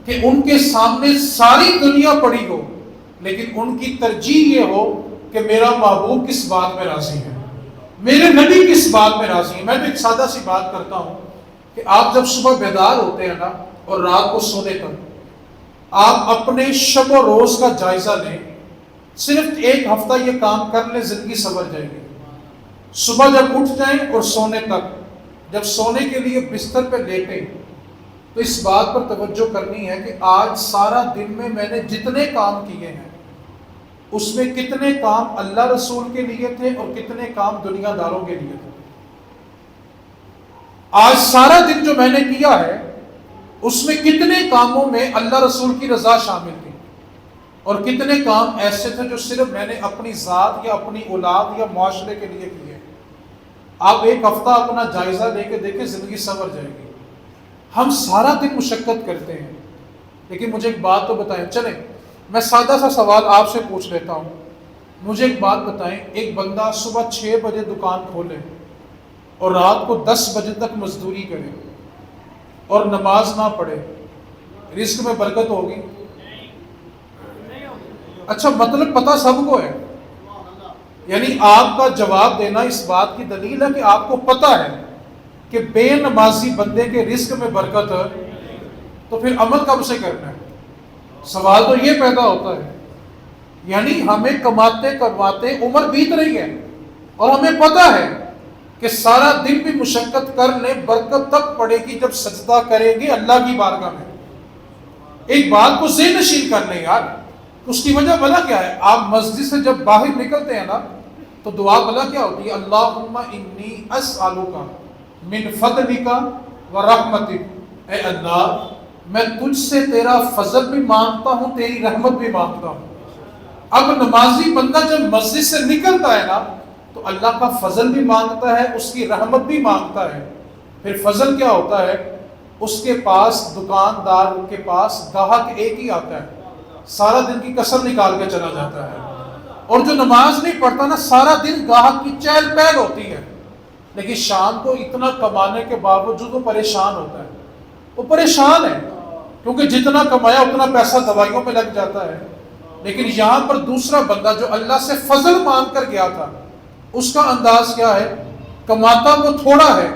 کہ ان کے سامنے ساری دنیا پڑی ہو، لیکن ان کی ترجیح یہ ہو کہ میرا محبوب کس بات میں راضی ہے، میرے نبی کس بات میں راضی ہے۔ میں تو ایک سادہ سی بات کرتا ہوں کہ آپ جب صبح بیدار ہوتے ہیں نا اور رات کو سونے تک آپ اپنے شب و روز کا جائزہ لیں، صرف ایک ہفتہ یہ کام کر لیں، زندگی سنور جائے گی۔ صبح جب اٹھ جائیں اور سونے تک جب سونے کے لیے بستر پہ لیٹیں تو اس بات پر توجہ کرنی ہے کہ آج سارا دن میں نے جتنے کام کیے ہیں اس میں کتنے کام اللہ رسول کے لیے تھے اور کتنے کام دنیا داروں کے لیے تھے. آج سارا دن جو میں نے کیا ہے اس میں کتنے کاموں میں اللہ رسول کی رضا شامل تھی اور کتنے کام ایسے تھے جو صرف میں نے اپنی ذات یا اپنی اولاد یا معاشرے کے لیے کیے. آپ ایک ہفتہ اپنا جائزہ لے کے دیکھیں, زندگی سنور جائے گی. ہم سارا دن مشقت کرتے ہیں, لیکن مجھے ایک بات تو بتائیں, چلیں میں سادہ سا سوال آپ سے پوچھ لیتا ہوں. مجھے ایک بات بتائیں, ایک بندہ صبح 6 بجے دکان کھولے اور رات کو 10 بجے تک مزدوری کرے اور نماز نہ پڑھے, رزق میں برکت ہوگی؟ اچھا, مطلب پتہ سب کو ہے. یعنی آپ کا جواب دینا اس بات کی دلیل ہے کہ آپ کو پتہ ہے کہ بے نمازی بندے کے رزق میں برکت ہے, تو پھر عمل کب سے کرنا ہے؟ سوال تو یہ پیدا ہوتا ہے. یعنی ہمیں کماتے کرواتے عمر بیت رہی ہے اور ہمیں پتہ ہے کہ سارا دن بھی مشقت کر لیں برکت تب پڑے گی جب سجدہ کریں گے اللہ کی بارگاہ میں. ایک بات کو ذہن نشین کر لیں یار, اس کی وجہ بلا کیا ہے؟ آپ مسجد سے جب باہر نکلتے ہیں نا تو دعا بلا کیا ہوتی ہے؟ اللہم انی اسألک من فضلک و رحمتک, اے اللہ میں تجھ سے تیرا فضل بھی مانگتا ہوں, تیری رحمت بھی مانگتا ہوں. اب نمازی بندہ جب مسجد سے نکلتا ہے نا تو اللہ کا فضل بھی مانگتا ہے, اس کی رحمت بھی مانگتا ہے. پھر فضل کیا ہوتا ہے؟ اس کے پاس, دکاندار کے پاس گاہک ایک ہی آتا ہے, سارا دن کی کسر نکال کے چلا جاتا ہے. اور جو نماز نہیں پڑھتا نا سارا دن گاہک کی چہل پہل ہوتی ہے, لیکن شام کو اتنا کمانے کے باوجود وہ پریشان ہوتا ہے. وہ پریشان ہے کیونکہ جتنا کمایا اتنا پیسہ دوائیوں میں لگ جاتا ہے. لیکن یہاں پر دوسرا بندہ جو اللہ سے فضل مانگ کر گیا تھا, اس کا انداز کیا ہے؟ کماتا وہ تھوڑا ہے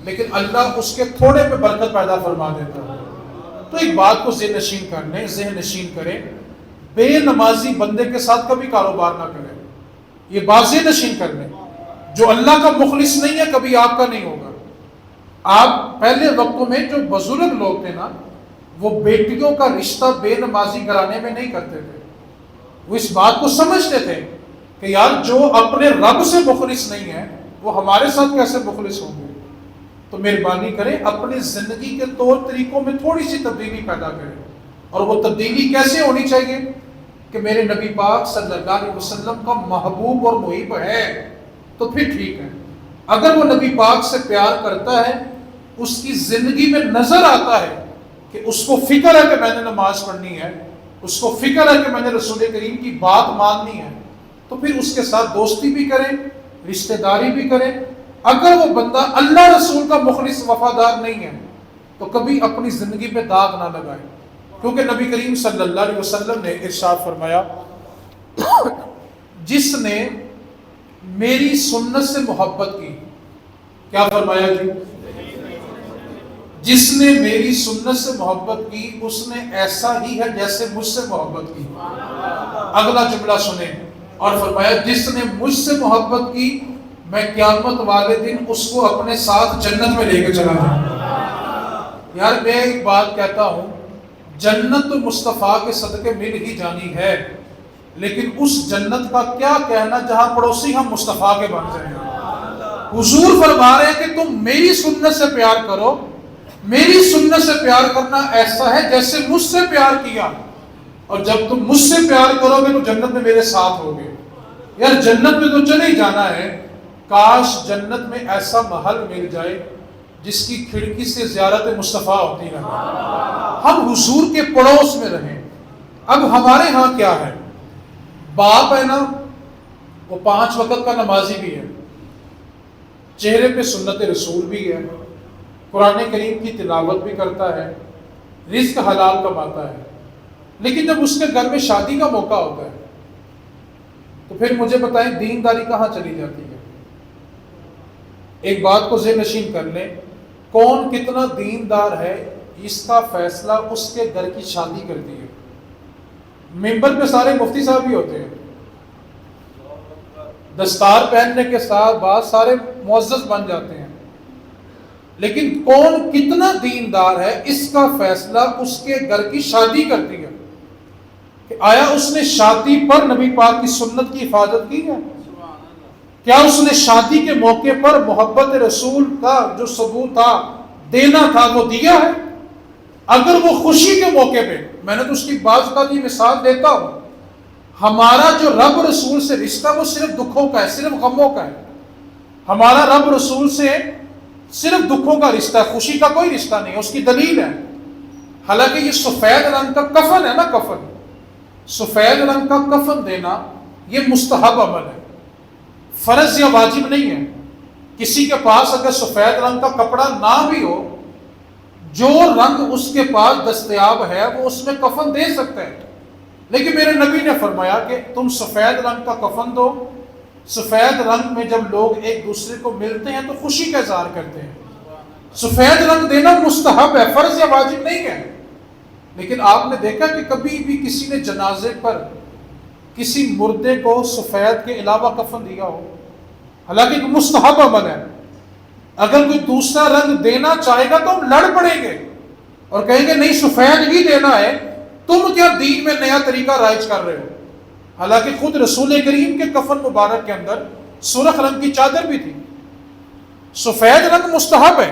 لیکن اللہ اس کے تھوڑے پہ برکت پیدا فرما دیتا ہے. تو ایک بات کو ذہن نشین کریں, بے نمازی بندے کے ساتھ کبھی کاروبار نہ کریں. یہ بات ذہن نشین کر لیں, جو اللہ کا مخلص نہیں ہے کبھی آپ کا نہیں ہوگا. آپ پہلے وقتوں میں جو بزرگ لوگ تھے نا, وہ بیٹیوں کا رشتہ بے نمازی گھرانے میں نہیں کرتے تھے. وہ اس بات کو سمجھتے تھے کہ یار جو اپنے رب سے مخلص نہیں ہے وہ ہمارے ساتھ کیسے مخلص ہوں گے. تو مہربانی کریں اپنی زندگی کے طور طریقوں میں تھوڑی سی تبدیلی پیدا کریں. اور وہ تبدیلی کیسے ہونی چاہیے کہ میرے نبی پاک صلی اللہ علیہ وسلم کا محبوب اور محب ہے تو پھر ٹھیک ہے. اگر وہ نبی پاک سے پیار کرتا ہے, اس کی زندگی میں نظر آتا ہے کہ اس کو فکر ہے کہ میں نے نماز پڑھنی ہے, اس کو فکر ہے کہ میں نے رسول کریم کی بات ماننی ہے, تو پھر اس کے ساتھ دوستی بھی کریں, رشتہ داری بھی کریں. اگر وہ بندہ اللہ رسول کا مخلص وفادار نہیں ہے تو کبھی اپنی زندگی پہ داغ نہ لگائیں, کیونکہ نبی کریم صلی اللہ علیہ وسلم نے ارشاد فرمایا جس نے میری سنت سے محبت کی, کیا فرمایا جی؟ جس نے میری سنت سے محبت کی اس نے ایسا ہی ہے جیسے مجھ سے محبت کی. اگلا جملہ سنیں, اور فرمایا جس نے مجھ سے محبت کی میں قیامت والے دن اس کو اپنے ساتھ جنت میں لے کے چلا جاؤں. یار میں ایک بات کہتا ہوں, جنت تو مصطفیٰ کے صدقے مل ہی جانی ہے, لیکن اس جنت کا کیا کہنا جہاں پڑوسی ہم مصطفیٰ کے بن جائیں. حضور فرما رہے ہیں کہ تم میری سنت سے پیار کرو. میری سنت سے پیار کرنا ایسا ہے جیسے مجھ سے پیار کیا, اور جب تم مجھ سے پیار کرو گے تو جنت میں میرے ساتھ ہوگے. یار جنت میں تو چلے ہی جانا ہے, کاش جنت میں ایسا محل مل جائے جس کی کھڑکی سے زیارت مصطفیٰ ہوتی ہے, ہم حضور کے پڑوس میں رہیں. اب ہمارے ہاں کیا ہے, باپ ہے نا وہ 5 وقت کا نمازی بھی ہے, چہرے پہ سنت رسول بھی ہے, قرآن کریم کی تلاوت بھی کرتا ہے, رزق حلال کماتا ہے, لیکن جب اس کے گھر میں شادی کا موقع ہوتا ہے تو پھر مجھے بتائیں دینداری کہاں چلی جاتی ہے؟ ایک بات کو ذہن نشین کر لیں, کون کتنا دیندار ہے اس کا فیصلہ اس کے گھر کی شادی کرتی ہے. ممبر پہ سارے مفتی صاحب بھی ہوتے ہیں, دستار پہننے کے ساتھ بعد سارے معزز بن جاتے ہیں, لیکن کون کتنا دیندار ہے اس کا فیصلہ اس کے گھر کی شادی کرتی ہے کہ آیا اس نے شادی پر نبی پاک کی سنت کی حفاظت کی ہے؟ کیا اس نے شادی کے موقع پر محبت رسول کا جو ثبوت تھا دینا تھا وہ دیا ہے؟ اگر وہ خوشی کے موقع پہ، میں نے تو اس کی بعض کا بھی مثال دیتا ہوں، ہمارا جو رب رسول سے رشتہ وہ صرف دکھوں کا ہے، صرف غموں کا ہے. ہمارا رب رسول سے صرف دکھوں کا رشتہ ہے، خوشی کا کوئی رشتہ نہیں ہے. اس کی دلیل ہے، حالانکہ یہ سفید رنگ کا کفن ہے نا، کفن، سفید رنگ کا کفن دینا یہ مستحب عمل ہے، فرض یا واجب نہیں ہے. کسی کے پاس اگر سفید رنگ کا کپڑا نہ بھی ہو، جو رنگ اس کے پاس دستیاب ہے وہ اس میں کفن دے سکتے ہیں. لیکن میرے نبی نے فرمایا کہ تم سفید رنگ کا کفن دو. سفید رنگ میں جب لوگ ایک دوسرے کو ملتے ہیں تو خوشی کا اظہار کرتے ہیں. سفید رنگ دینا مستحب ہے، فرض یا واجب نہیں ہے. لیکن آپ نے دیکھا کہ کبھی بھی کسی نے جنازے پر کسی مردے کو سفید کے علاوہ کفن دیا ہو؟ حالانکہ ایک مستحب عمل ہے. اگر کوئی دوسرا رنگ دینا چاہے گا تو ہم لڑ پڑیں گے اور کہیں گے نہیں سفید ہی دینا ہے، تم کیا دین میں نیا طریقہ رائج کر رہے ہو؟ حالانکہ خود رسول کریم کے کفن مبارک کے اندر سرخ رنگ کی چادر بھی تھی. سفید رنگ مستحب ہے،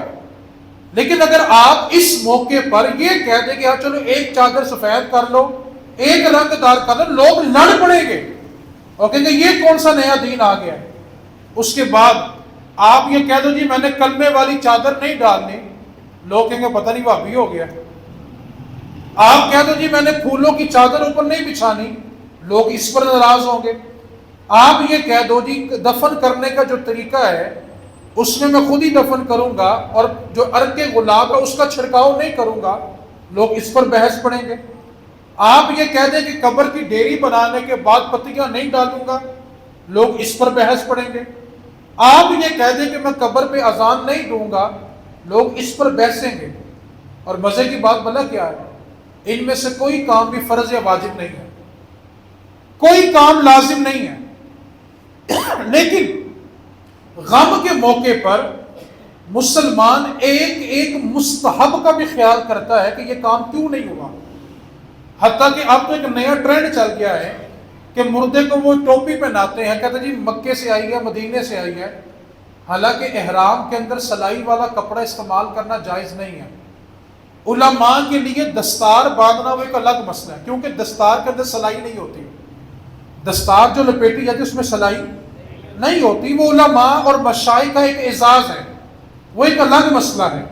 لیکن اگر آپ اس موقع پر یہ کہہ دیں کہ ہاں چلو ایک چادر سفید کر لو، ایک رنگ دار کر لو، لوگ لڑ پڑیں گے اور کہیں گے یہ کون سا نیا دین آ گیا ہے. اس کے بعد آپ یہ کہہ دو جی میں نے کلمے والی چادر نہیں ڈالنی، لوگ کہیں گے پتہ نہیں بھابی ہو گیا. آپ کہہ دو جی میں نے پھولوں کی چادر اوپر نہیں بچھانی، لوگ اس پر ناراض ہوں گے. آپ یہ کہہ دو جی دفن کرنے کا جو طریقہ ہے اس میں خود ہی دفن کروں گا اور جو عرق گلاب ہے اس کا چھڑکاؤ نہیں کروں گا، لوگ اس پر بحث پڑیں گے. آپ یہ کہہ دیں کہ قبر کی ڈیری بنانے کے بعد پتیاں نہیں ڈالوں گا، لوگ اس پر بحث پڑیں گے. آپ یہ کہہ دیں کہ میں قبر پہ اذان نہیں دوں گا، لوگ اس پر بحثیں گے. اور مزے کی بات بلا کیا ہے، ان میں سے کوئی کام بھی فرض یا واجب نہیں ہے، کوئی کام لازم نہیں ہے. لیکن غم کے موقع پر مسلمان ایک ایک مستحب کا بھی خیال کرتا ہے کہ یہ کام کیوں نہیں ہوا. حتیٰ کہ اب تو ایک نیا ٹرینڈ چل گیا ہے کہ مردے کو وہ ٹوپی پہناتے ہیں، کہتے ہیں جی مکے سے آئی ہے، مدینے سے آئی ہے. حالانکہ احرام کے اندر سلائی والا کپڑا استعمال کرنا جائز نہیں ہے. علماء کے لیے دستار باندھنا وہ ایک الگ مسئلہ ہے، کیونکہ دستار کے اندر سلائی نہیں ہوتی. دستار جو لپیٹی جاتی ہے اس میں سلائی نہیں ہوتی، وہ علماء اور مشائخ کا ایک اعزاز ہے، وہ ایک الگ مسئلہ ہے.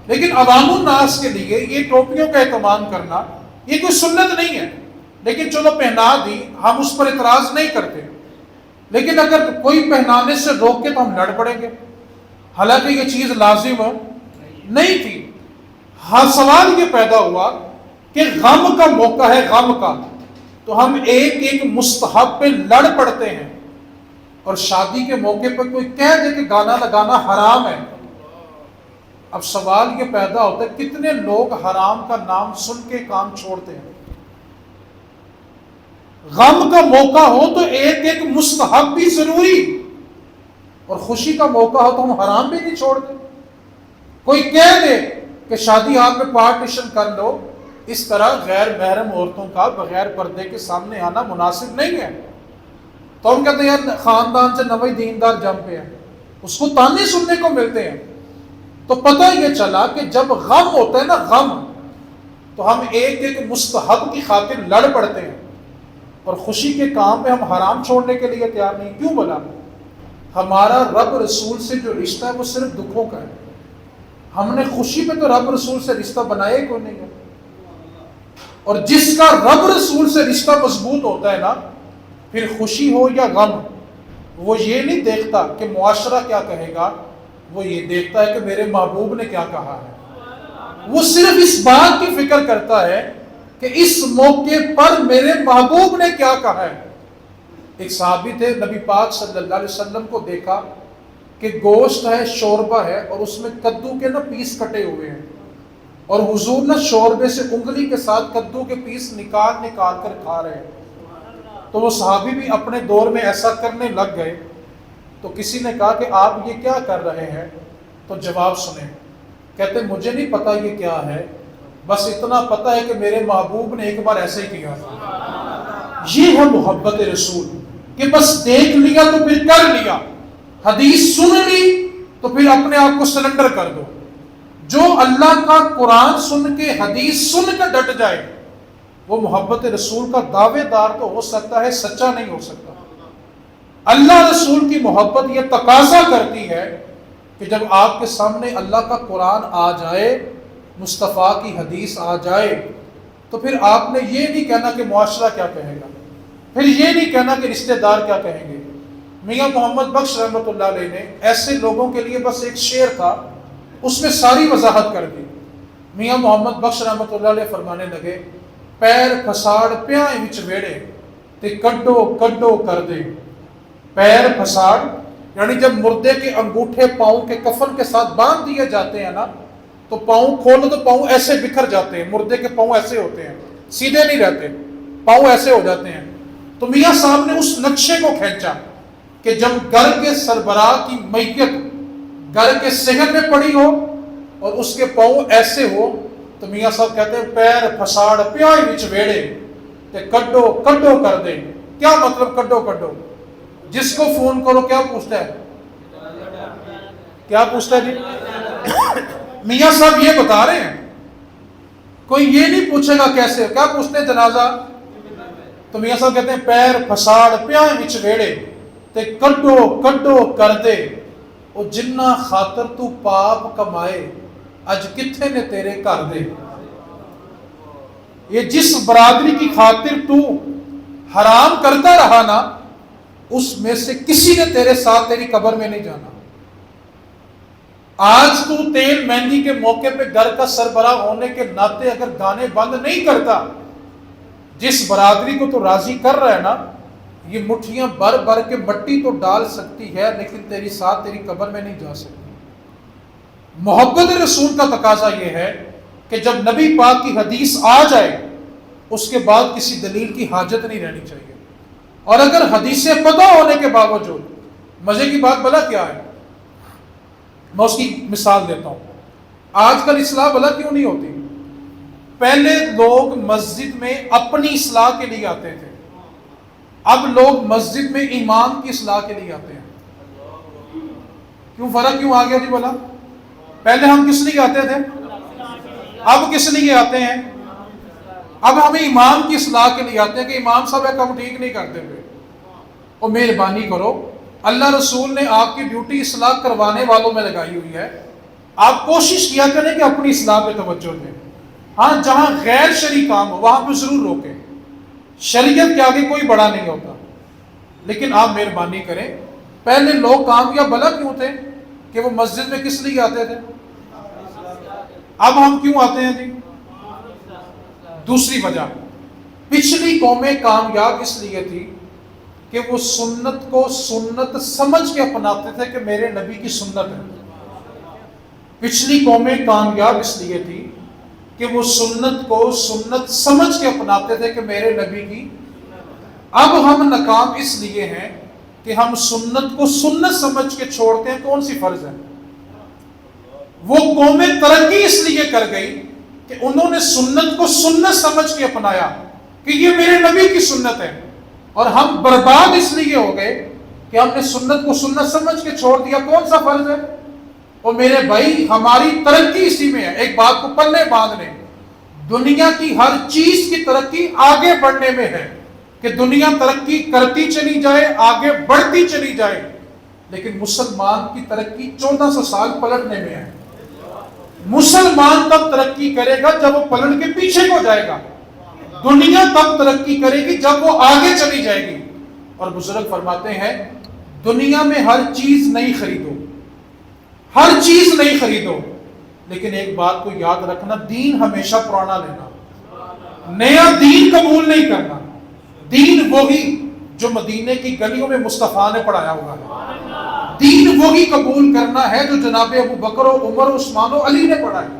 لیکن عوام الناس کے لیے یہ ٹوپیوں کا اہتمام کرنا یہ کوئی سنت نہیں ہے. لیکن چلو پہنا دی، ہم اس پر اعتراض نہیں کرتے. لیکن اگر کوئی پہنانے سے روکے تو ہم لڑ پڑیں گے، حالانکہ یہ چیز لازم نہیں تھی. ہاں سوال یہ پیدا ہوا کہ غم کا موقع ہے، غم کا، تو ہم ایک ایک مستحب پہ لڑ پڑتے ہیں. اور شادی کے موقع پر کوئی کہہ دے کہ گانا لگانا حرام ہے. اب سوال یہ پیدا ہوتا ہے کتنے لوگ حرام کا نام سن کے کام چھوڑتے ہیں. غم کا موقع ہو تو ایک ایک مستحب بھی ضروری، اور خوشی کا موقع ہو تو ہم حرام بھی نہیں چھوڑتے. کوئی کہہ دے کہ شادی ہال میں پارٹیشن کر لو، اس طرح غیر محرم عورتوں کا بغیر پردے کے سامنے آنا مناسب نہیں ہے. تو ہم کہتے ہیں یار خاندان سے نویں دیندار جم پہ ہے، اس کو تانے سننے کو ملتے ہیں. تو پتہ یہ چلا کہ جب غم ہوتا ہے نا، غم، تو ہم ایک ایک مستحب کی خاطر لڑ پڑتے ہیں، اور خوشی کے کام میں ہم حرام چھوڑنے کے لیے تیار نہیں. کیوں بلا؟ ہمارا رب رسول سے جو رشتہ ہے وہ صرف دکھوں کا ہے. ہم نے خوشی پہ تو رب رسول سے رشتہ بنایا ہی کوئی نہیں ہے. اور جس کا رب رسول سے رشتہ مضبوط ہوتا ہے نا، پھر خوشی ہو یا غم، وہ یہ نہیں دیکھتا کہ معاشرہ کیا کہے گا، وہ یہ دیکھتا ہے کہ میرے محبوب نے کیا کہا ہے. وہ صرف اس بات کی فکر کرتا ہے کہ اس موقع پر میرے محبوب نے کیا کہا ہے. ایک صحابی تھے، نبی پاک صلی اللہ علیہ وسلم کو دیکھا کہ گوشت ہے، شوربہ ہے، اور اس میں کدو کے پیس کٹے ہوئے ہیں، اور حضور شوربے سے انگلی کے ساتھ کدو کے پیس نکال کر کھا رہے ہیں. تو وہ صحابی بھی اپنے دور میں ایسا کرنے لگ گئے. تو کسی نے کہا کہ آپ یہ کیا کر رہے ہیں؟ تو جواب سنیں، کہتے مجھے نہیں پتا یہ کیا ہے، بس اتنا پتا ہے کہ میرے محبوب نے ایک بار ایسے ہی کیا تھا۔ یہ ہے محبت رسول کہ بس دیکھ لیا تو پھر کر لیا، حدیث سن لی تو پھر اپنے آپ کو سرنڈر کر دو۔ جو اللہ کا قرآن سن کے حدیث سن کے ڈٹ جائے وہ محبت رسول کا دعوے دار تو ہو سکتا ہے، سچا نہیں ہو سکتا۔ اللہ رسول کی محبت یہ تقاضا کرتی ہے کہ جب آپ کے سامنے اللہ کا قرآن آ جائے، مصطفیٰ کی حدیث آ جائے، تو پھر آپ نے یہ نہیں کہنا کہ معاشرہ کیا کہے گا، پھر یہ نہیں کہنا کہ رشتہ دار کیا کہیں گے۔ میاں محمد بخش رحمۃ اللہ علیہ نے ایسے لوگوں کے لیے بس ایک شعر تھا، اس میں ساری وضاحت کر دی۔ میاں محمد بخش رحمۃ اللہ علیہ فرمانے لگے، پیر پھساڑ پیائیں وچ ویڑے تے کڈو کڈو کر دے۔ پیر پھساڑ یعنی جب مردے کے انگوٹھے پاؤں کے کفن کے ساتھ باندھ دیے جاتے ہیں نا، تو پاؤں کھولو تو پاؤں ایسے بکھر جاتے ہیں، مردے کے پاؤں ایسے ہوتے ہیں، سیدھے نہیں رہتے، پاؤں ایسے ہو جاتے ہیں۔ تو میاں صاحب نے اس نقشے کو کھینچا کہ جب گھر کے سربراہ کی میت گھر کے صحن میں پڑی ہو اور اس کے پاؤں ایسے ہو، تو میاں صاحب کہتے ہیں پیر پھساڑ پیائیں وچ ویڑے تے کڈو کڈو کر دے۔ کیا مطلب کڈو کڈو؟ جس کو فون کرو کیا پوچھتا ہے؟ کیا پوچھتا ہے جی؟ میاں صاحب یہ بتا رہے ہیں، کوئی یہ نہیں پوچھے گا کیسے، کیا پوچھتے ہیں؟ جنازہ۔ تو میاں صاحب کہتے ہیں پیر پھساڑ پیائیں وچ ویڑے تے کڈو کڈو کر دے، او جنہ خاطر تو پاپ کمائے اج کتھے نے تیرے کر دے۔ یہ جس برادری کی خاطر تو حرام کرتا رہا نا، اس میں سے کسی نے تیرے ساتھ تیری قبر میں نہیں جانا۔ آج تو تیل مہندی کے موقع پہ گھر کا سربراہ ہونے کے ناطے اگر گانے بند نہیں کرتا، جس برادری کو تو راضی کر رہا ہے نا، یہ مٹھیاں بھر بھر کے مٹی تو ڈال سکتی ہے لیکن تیری ساتھ تیری قبر میں نہیں جا سکتی۔ محبت رسول کا تقاضا یہ ہے کہ جب نبی پاک کی حدیث آ جائے اس کے بعد کسی دلیل کی حاجت نہیں رہنی چاہیے۔ اور اگر حدیثیں پتہ ہونے کے باوجود، مزے کی بات بلا کیا ہے، میں اس کی مثال دیتا ہوں۔ آج کل اصلاح بلا کیوں نہیں ہوتی؟ پہلے لوگ مسجد میں اپنی اصلاح کے لیے آتے تھے، اب لوگ مسجد میں امام کی اصلاح کے لیے آتے ہیں۔ کیوں فرق کیوں آ گیا جی بولا؟ پہلے ہم کس لیے آتے تھے، اب کس لیے آتے ہیں؟ اب ہمیں امام کی اصلاح کے لیے آتے ہیں کہ امام صاحب ہے کم ٹھیک نہیں کرتے ہوئے، اور مہربانی کرو، اللہ رسول نے آپ کی ڈیوٹی اصلاح کروانے والوں میں لگائی ہوئی ہے، آپ کوشش کیا کریں کہ اپنی اصلاح پہ توجہ دیں۔ ہاں جہاں غیر شرعی کام ہو وہاں پہ ضرور روکیں، شریعت کے آگے کوئی بڑا نہیں ہوتا، لیکن آپ مہربانی کریں۔ پہلے لوگ کامیاب بلا کیوں تھے کہ وہ مسجد میں کس لیے آتے تھے، اب ہم کیوں آتے ہیں جی؟ دوسری وجہ، پچھلی قومیں کامیاب اس لیے تھی کہ وہ سنت کو سنت سمجھ کے اپناتے تھے کہ میرے نبی کی سنت ہے۔ پچھلی قومیں کامیاب اس لیے تھی کہ وہ سنت کو سنت سمجھ کے اپناتے تھے کہ میرے نبی کی۔ اب ہم ناکام اس لیے ہیں کہ ہم سنت کو سنت سمجھ کے چھوڑتے ہیں۔ کون سی فرض ہے؟ وہ قومیں ترقی اس لیے کر گئی کہ انہوں نے سنت کو سنت سمجھ کے اپنایا کہ یہ میرے نبی کی سنت ہے، اور ہم برباد اس لیے ہو گئے کہ ہم نے سنت کو سنت سمجھ کے چھوڑ دیا۔ کون سا فرض ہے؟ اور میرے بھائی ہماری ترقی اسی میں ہے۔ ایک بات کو پلے باندھ لیں، دنیا کی ہر چیز کی ترقی آگے بڑھنے میں ہے کہ دنیا ترقی کرتی چلی جائے، آگے بڑھتی چلی جائے، لیکن مسلمان کی ترقی 1400 سال پلٹنے میں ہے۔ مسلمان تب ترقی کرے گا جب وہ پلٹ کے پیچھے کو جائے گا، دنیا تب ترقی کرے گی جب وہ آگے چلی جائے گی۔ اور بزرگ فرماتے ہیں دنیا میں ہر چیز نہیں خریدو، ہر چیز نہیں خریدو، لیکن ایک بات کو یاد رکھنا، دین ہمیشہ پرانا لینا، نیا دین قبول نہیں کرنا۔ دین وہی جو مدینے کی گلیوں میں مصطفیٰ نے پڑھایا ہوا ہے، دین وہی قبول کرنا ہے جو جناب ابو بکر و عمر و عثمان و علی نے پڑھایا۔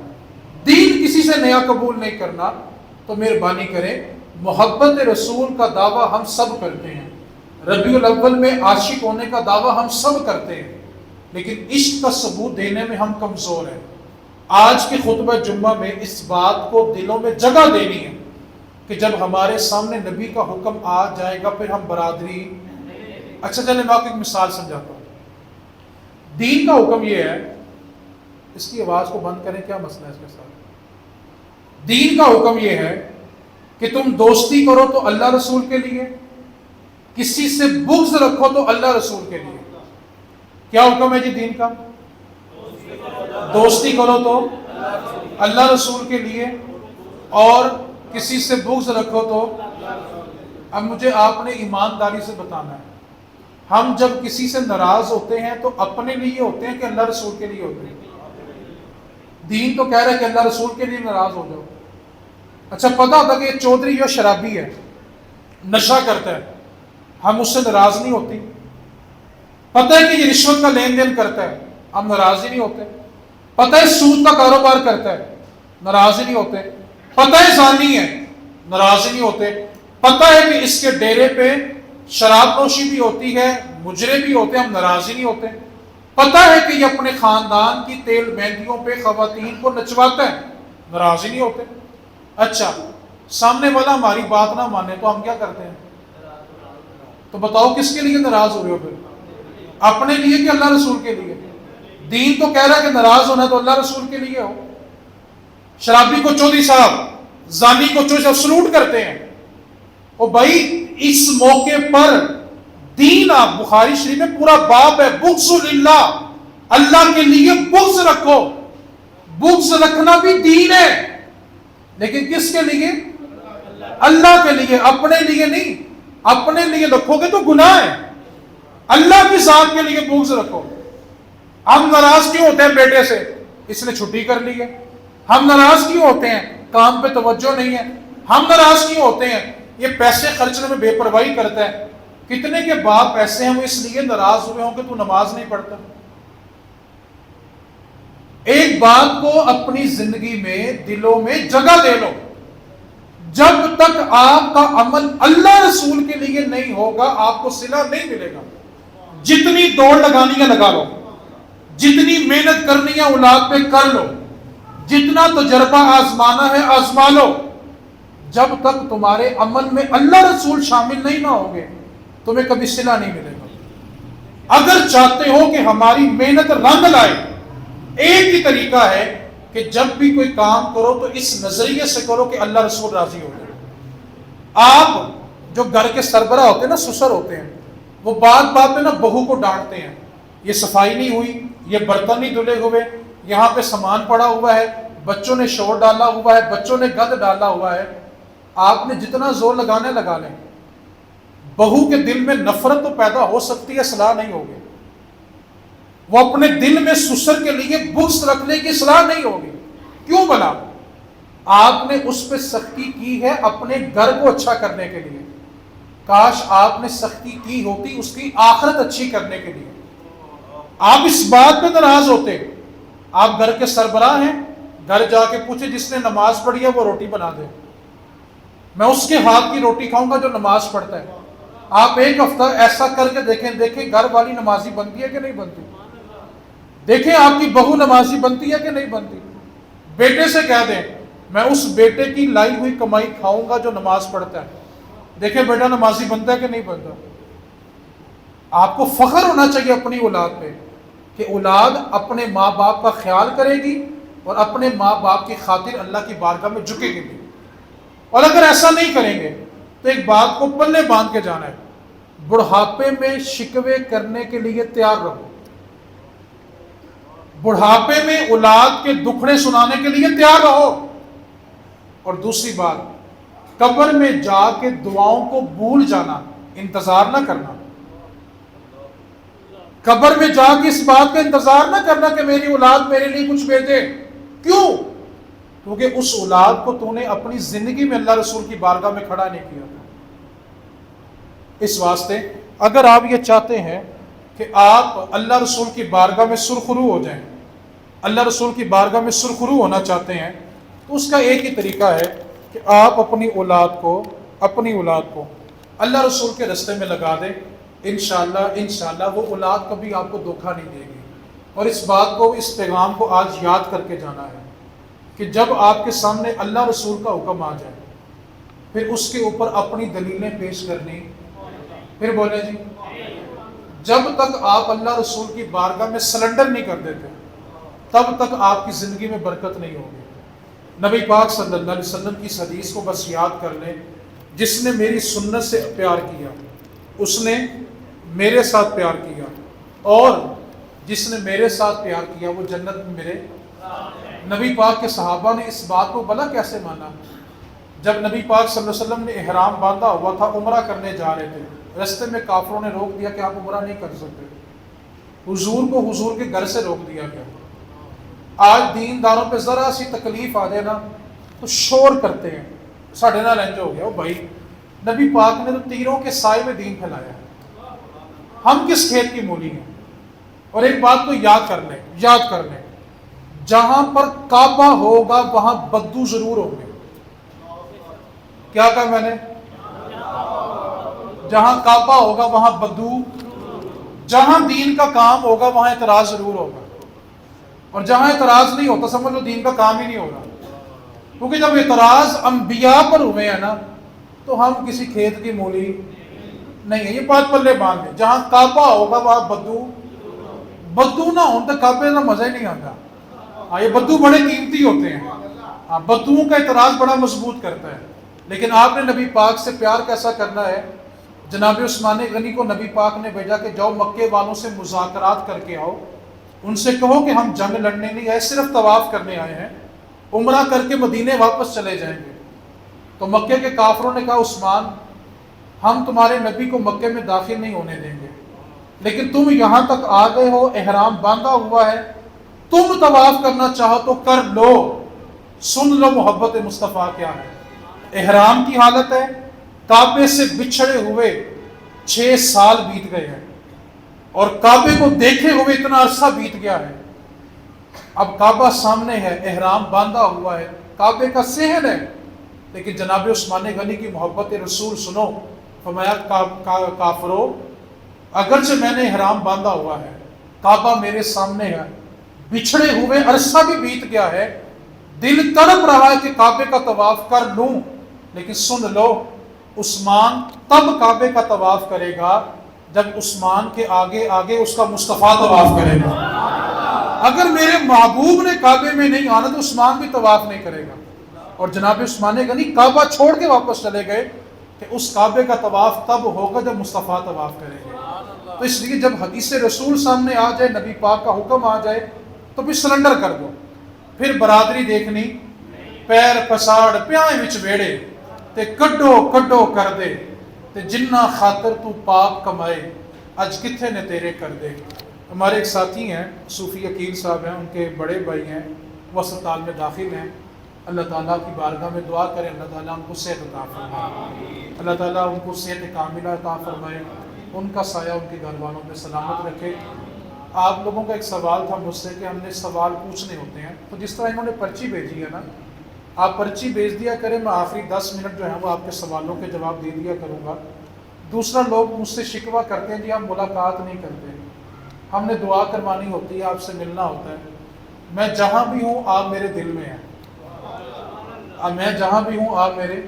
دین کسی سے نیا قبول نہیں کرنا۔ تو مہربانی کریں، محبت رسول کا دعویٰ ہم سب کرتے ہیں، ربیع الاول میں عاشق ہونے کا دعویٰ ہم سب کرتے ہیں، لیکن عشق کا ثبوت دینے میں ہم کمزور ہیں۔ آج کے خطبہ جمعہ میں اس بات کو دلوں میں جگہ دینی ہے کہ جب ہمارے سامنے نبی کا حکم آ جائے گا پھر ہم برادری. اچھا چلے میں آپ کو ایک مثال سمجھاتا ہوں. دین کا حکم یہ ہے، اس کی آواز کو بند کریں، کیا مسئلہ ہے اس کے ساتھ؟ دین کا حکم یہ ہے کہ تم دوستی کرو تو اللہ رسول کے لیے، کسی سے بغض رکھو تو اللہ رسول کے لیے. کیا حکم ہے جی دین کا؟ دوستی کرو تو اللہ رسول کے لیے، اور کسی سے بغض رکھو تو. اب مجھے آپ نے ایمانداری سے بتانا ہے، ہم جب کسی سے ناراض ہوتے ہیں تو اپنے لیے ہوتے ہیں کہ اللہ رسول کے لیے ہوتے ہیں؟ دین تو کہہ رہا ہے کہ اللہ رسول کے لیے ناراض ہو جاؤ. اچھا پتا ہوتا کہ یہ چودھری یا شرابی ہے، نشہ کرتا ہے، ہم اس سے ناراض نہیں ہوتے. پتہ ہے کہ یہ رشوت کا لین دین کرتا ہے، ہم ناراض ہی نہیں ہوتے. پتہ ہے سود کا کاروبار کرتا ہے، ناراض ہی نہیں ہوتے. پتہ ہے زانی ہے، ناراض ہی نہیں ہوتے. پتہ ہے کہ اس کے ڈیرے پہ شراب نوشی بھی ہوتی ہے، مجرے بھی ہوتے ہیں، ہم ناراض ہی نہیں ہوتے. پتہ ہے کہ یہ اپنے خاندان کی تیل مہندیوں پہ خواتین کو نچواتا ہے، ناراض ہی نہیں ہوتے. اچھا سامنے والا ہماری بات نہ مانے تو ہم کیا کرتے ہیں؟ تو بتاؤ کس کے لیے ناراض ہو رہے ہو پھر؟ اپنے لیے کہ اللہ رسول کے لیے؟ دین تو کہہ رہا ہے کہ ناراض ہونا تو اللہ رسول کے لیے ہو. شرابی کو چودھری صاحب، زانی کو چودھری صاحب سلوٹ کرتے ہیں. او بھائی اس موقع پر دین، آپ بخاری شریف میں پورا باب ہے بغض للہ، اللہ کے لیے بغض رکھو. بغض رکھنا بھی دین ہے، لیکن کس کے لیے؟ اللہ کے لیے، اپنے لیے نہیں. اپنے لیے رکھو گے تو گناہ ہے، اللہ کی ذات کے لیے بغض رکھو. ہم ناراض کیوں ہوتے ہیں بیٹے سے؟ اس نے چھٹی کر لی ہے. ہم ناراض کیوں ہوتے ہیں؟ کام پہ توجہ نہیں ہے. ہم ناراض کیوں ہوتے ہیں؟ یہ پیسے خرچنے میں بے پرواہی کرتا ہے. کتنے کے باپ ایسے ہیں وہ اس لیے ناراض ہوئے ہوں کہ تو نماز نہیں پڑھتا. ایک بات کو اپنی زندگی میں دلوں میں جگہ دے لو، جب تک آپ کا عمل اللہ رسول کے لیے نہیں ہوگا آپ کو صلہ نہیں ملے گا. جتنی دوڑ لگانی ہے لگا لو، جتنی محنت کرنی ہے اولاد پہ کر لو، جتنا تجربہ آزمانا ہے آزما لو. جب تک تمہارے عمل میں اللہ رسول شامل نہیں نہ ہوگے تمہیں کبھی صلہ نہیں ملے گا. اگر چاہتے ہو کہ ہماری محنت رنگ لائے، ایک ہی طریقہ ہے کہ جب بھی کوئی کام کرو تو اس نظریے سے کرو کہ اللہ رسول راضی ہو جائے. آپ جو گھر کے سربراہ ہوتے ہیں نا، سسر ہوتے ہیں، وہ بات بات پہ نا بہو کو ڈانٹتے ہیں، یہ صفائی نہیں ہوئی، یہ برتن نہیں دھلے ہوئے، یہاں پہ سامان پڑا ہوا ہے، بچوں نے شور ڈالا ہوا ہے، بچوں نے گند ڈالا ہوا ہے. آپ نے جتنا زور لگانا لگا لیں، بہو کے دل میں نفرت تو پیدا ہو سکتی ہے، صلاح نہیں ہوگی. وہ اپنے دل میں سسر کے لیے بغض رکھنے کی صلاح نہیں ہوگی. کیوں بنا؟ آپ نے اس پہ سختی کی ہے اپنے گھر کو اچھا کرنے کے لیے. کاش آپ نے سختی کی ہوتی اس کی آخرت اچھی کرنے کے لیے. آپ اس بات پہ ناراض ہوتے. آپ گھر کے سربراہ ہیں، گھر جا کے پوچھے جس نے نماز پڑھی ہے وہ روٹی بنا دے، میں اس کے ہاتھ کی روٹی کھاؤں گا جو نماز پڑھتا ہے. آپ ایک ہفتہ ایسا کر کے دیکھیں گھر والی نمازی بنتی ہے کہ نہیں بنتی. دیکھیں آپ کی بہو نمازی بنتی ہے کہ نہیں بنتی. بیٹے سے کہہ دیں میں اس بیٹے کی لائی ہوئی کمائی کھاؤں گا جو نماز پڑھتا ہے، دیکھیں بیٹا نمازی بنتا ہے کہ نہیں بنتا. آپ کو فخر ہونا چاہیے اپنی اولاد پہ کہ اولاد اپنے ماں باپ کا خیال کرے گی اور اپنے ماں باپ کی خاطر اللہ کی بارگاہ میں جھکے گی بھی. اور اگر ایسا نہیں کریں گے تو ایک بات کو پلے باندھ کے جانا ہے، بڑھاپے میں شکوے کرنے کے لیے تیار رہو. بڑھاپے میں اولاد کے دکھڑے سنانے کے لیے تیار رہو. اور دوسری بات، قبر میں جا کے دعاؤں کو بھول جانا، انتظار نہ کرنا. قبر میں جا کے اس بات کا انتظار نہ کرنا کہ میری اولاد میرے لیے کچھ بھیجے. کیوں؟ کیونکہ اس اولاد کو تو نے اپنی زندگی میں اللہ رسول کی بارگاہ میں کھڑا نہیں کیا تھا. اس واسطے اگر آپ یہ چاہتے ہیں کہ آپ اللہ رسول کی بارگاہ میں سرخرو ہو جائیں، اللہ رسول کی بارگاہ میں سرخرو ہونا چاہتے ہیں، تو اس کا ایک ہی طریقہ ہے کہ آپ اپنی اولاد کو اللہ رسول کے رستے میں لگا دیں. انشاءاللہ وہ اولاد کبھی آپ کو دھوکہ نہیں دے گی. اور اس بات کو، اس پیغام کو آج یاد کر کے جانا ہے کہ جب آپ کے سامنے اللہ رسول کا حکم آ جائے پھر اس کے اوپر اپنی دلیلیں پیش کرنی، پھر بولے جی، جب تک آپ اللہ رسول کی بارگاہ میں سلنڈر نہیں کر دیتے تب تک آپ کی زندگی میں برکت نہیں ہوگی۔ نبی پاک صلی اللہ علیہ وسلم کی اس حدیث کو بس یاد کر لیں، جس نے میری سنت سے پیار کیا اس نے میرے ساتھ پیار کیا، اور جس نے میرے ساتھ پیار کیا وہ جنت میں میرے۔ نبی پاک کے صحابہ نے اس بات کو بھلا کیسے مانا؟ جب نبی پاک صلی اللہ علیہ وسلم نے احرام باندھا ہوا تھا، عمرہ کرنے جا رہے تھے، رستے میں کافروں نے روک دیا کہ آپ عمرہ نہیں کر سکتے، حضور کو حضور کے گھر سے روک دیا گیا۔ آج دینداروں پہ ذرا سی تکلیف آ جائے نا تو شور کرتے ہیں، ساڑھے نال انج ہو گیا۔ بھائی نبی پاک نے تو تیروں کے سائے میں دین پھیلایا، ہم کس کھیت کی مولی ہیں؟ اور ایک بات کو یاد کر لیں، جہاں پر کعبہ ہوگا وہاں بدو ضرور ہوں گے۔ کیا کہا میں نے؟ جہاں کعبہ ہوگا وہاں بدو، جہاں دین کا کام ہوگا وہاں اعتراض ضرور ہوگا، اور جہاں اعتراض نہیں ہوتا سمجھ لو دین کا کام ہی نہیں ہوگا، کیونکہ جب اعتراض انبیاء پر ہوئے ہیں نا تو ہم کسی کھیت کی مولی نہیں ہے۔ یہ بات پلے باندھ لیں، جہاں کعبہ ہوگا وہاں بدو نہ ہوں تو کعبے کا مزہ ہی نہیں آتا۔ ہاں، یہ بدو بڑے قیمتی ہوتے ہیں، ہاں بدوؤں کا اعتراض بڑا مضبوط کرتا ہے۔ لیکن آپ نے نبی پاک سے پیار کیسا کرنا ہے؟ جناب عثمان غنی کو نبی پاک نے بھیجا کہ جاؤ مکے والوں سے مذاکرات کر کے آؤ، ان سے کہو کہ ہم جنگ لڑنے نہیں آئے، صرف طواف کرنے آئے ہیں، عمرہ کر کے مدینے واپس چلے جائیں گے۔ تو مکے کے کافروں نے کہا عثمان، ہم تمہارے نبی کو مکے میں داخل نہیں ہونے دیں گے، لیکن تم یہاں تک آ گئے ہو، احرام باندھا ہوا ہے، تم طواف کرنا چاہو تو کر لو، سن لو محبت مصطفیٰ کیا ہے۔ احرام کی حالت ہے، کعبے سے بچھڑے ہوئے 6 سال بیت گئے ہیں، اور کعبے کو دیکھے ہوئے اتنا عرصہ بیت گیا ہے۔ اب کعبہ سامنے ہے، احرام باندھا ہوا ہے، کعبے کا صحن ہے، لیکن جناب عثمان غنی کی محبت رسول سنو، فرمایا کافرو، اگرچہ میں نے احرام باندھا ہوا ہے، کعبہ میرے سامنے ہے، بچھڑے ہوئے عرصہ بھی بیت گیا ہے، دل تڑپ رہا ہے کہ کعبے کا طواف کر لوں، لیکن سن لو، عثمان تب کعبے کا طواف کرے گا جب عثمان کے آگے آگے اس کا مصطفیٰ طواف کرے گا۔ اگر میرے محبوب نے کعبے میں نہیں آنا تو عثمان بھی طواف نہیں کرے گا۔ اور جناب عثمان غنی کعبہ چھوڑ کے واپس چلے گئے کہ اس کعبے کا طواف تب ہوگا جب مصطفیٰ طواف کرے گا۔ تو اس لیے جب حدیث رسول سامنے آ جائے، نبی پاک کا حکم آ جائے تو پھر سرنڈر کر دو، پھر برادری دیکھنی، پیر پساڑ پیائیں وچ ویڑے تے کڈو کر دے تے جنہ خاطر تو پاک کمائے اج کتھے نے تیرے کر دے۔ ہمارے ایک ساتھی ہیں صوفی عقیل صاحب ہیں، ان کے بڑے بھائی ہیں، وہ اسپتال میں داخل ہیں، اللہ تعالیٰ کی بارگاہ میں دعا کریں اللہ تعالیٰ ان کو صحت عطا فرمائے، اللہ تعالیٰ ان کو صحت کاملہ عطا فرمائے، ان کا سایہ ان کے گھر والوں پہ سلامت رکھے۔ آپ لوگوں کا ایک سوال تھا مجھ سے کہ ہم نے سوال پوچھنے ہوتے ہیں، تو جس طرح انہوں نے پرچی بھیجی ہے نا، آپ پرچی بھیج دیا کریں، میں آخری 10 منٹ جو ہیں وہ آپ کے سوالوں کے جواب دے دیا کروں گا۔ دوسرا، لوگ مجھ سے شکوہ کرتے ہیں جی آپ ملاقات نہیں کرتے، ہم نے دعا کروانی ہوتی ہے، آپ سے ملنا ہوتا ہے۔ میں جہاں بھی ہوں آپ میرے دل میں ہیں، میں جہاں بھی ہوں آپ میرے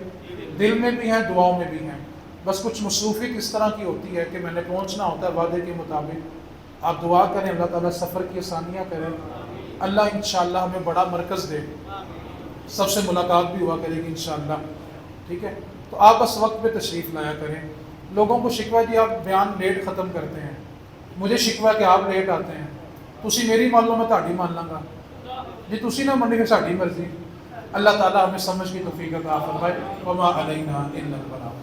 دل میں بھی ہیں، دعاؤں میں بھی ہیں، بس کچھ مصروفیت اس طرح کی ہوتی ہے کہ میں نے پہنچنا ہوتا ہے وعدے کے مطابق۔ آپ دعا کریں اللہ تعالیٰ سفر کی آسانیاں کریں، اللہ انشاءاللہ ہمیں بڑا مرکز دے، سب سے ملاقات بھی ہوا کرے گی انشاءاللہ، ٹھیک ہے؟ تو آپ اس وقت پہ تشریف لایا کریں۔ لوگوں کو شکوہ جی آپ بیان لیٹ ختم کرتے ہیں، مجھے شکوہ کہ آپ لیٹ آتے ہیں، تسی میری مان لو میں تہاڈی مان لاں گا جی، تسی نہ منی پھر ساڈی مرضی۔ اللہ تعالیٰ ہمیں سمجھ کی توفیق عطا فرمائے، وما علینا الا البلاغ۔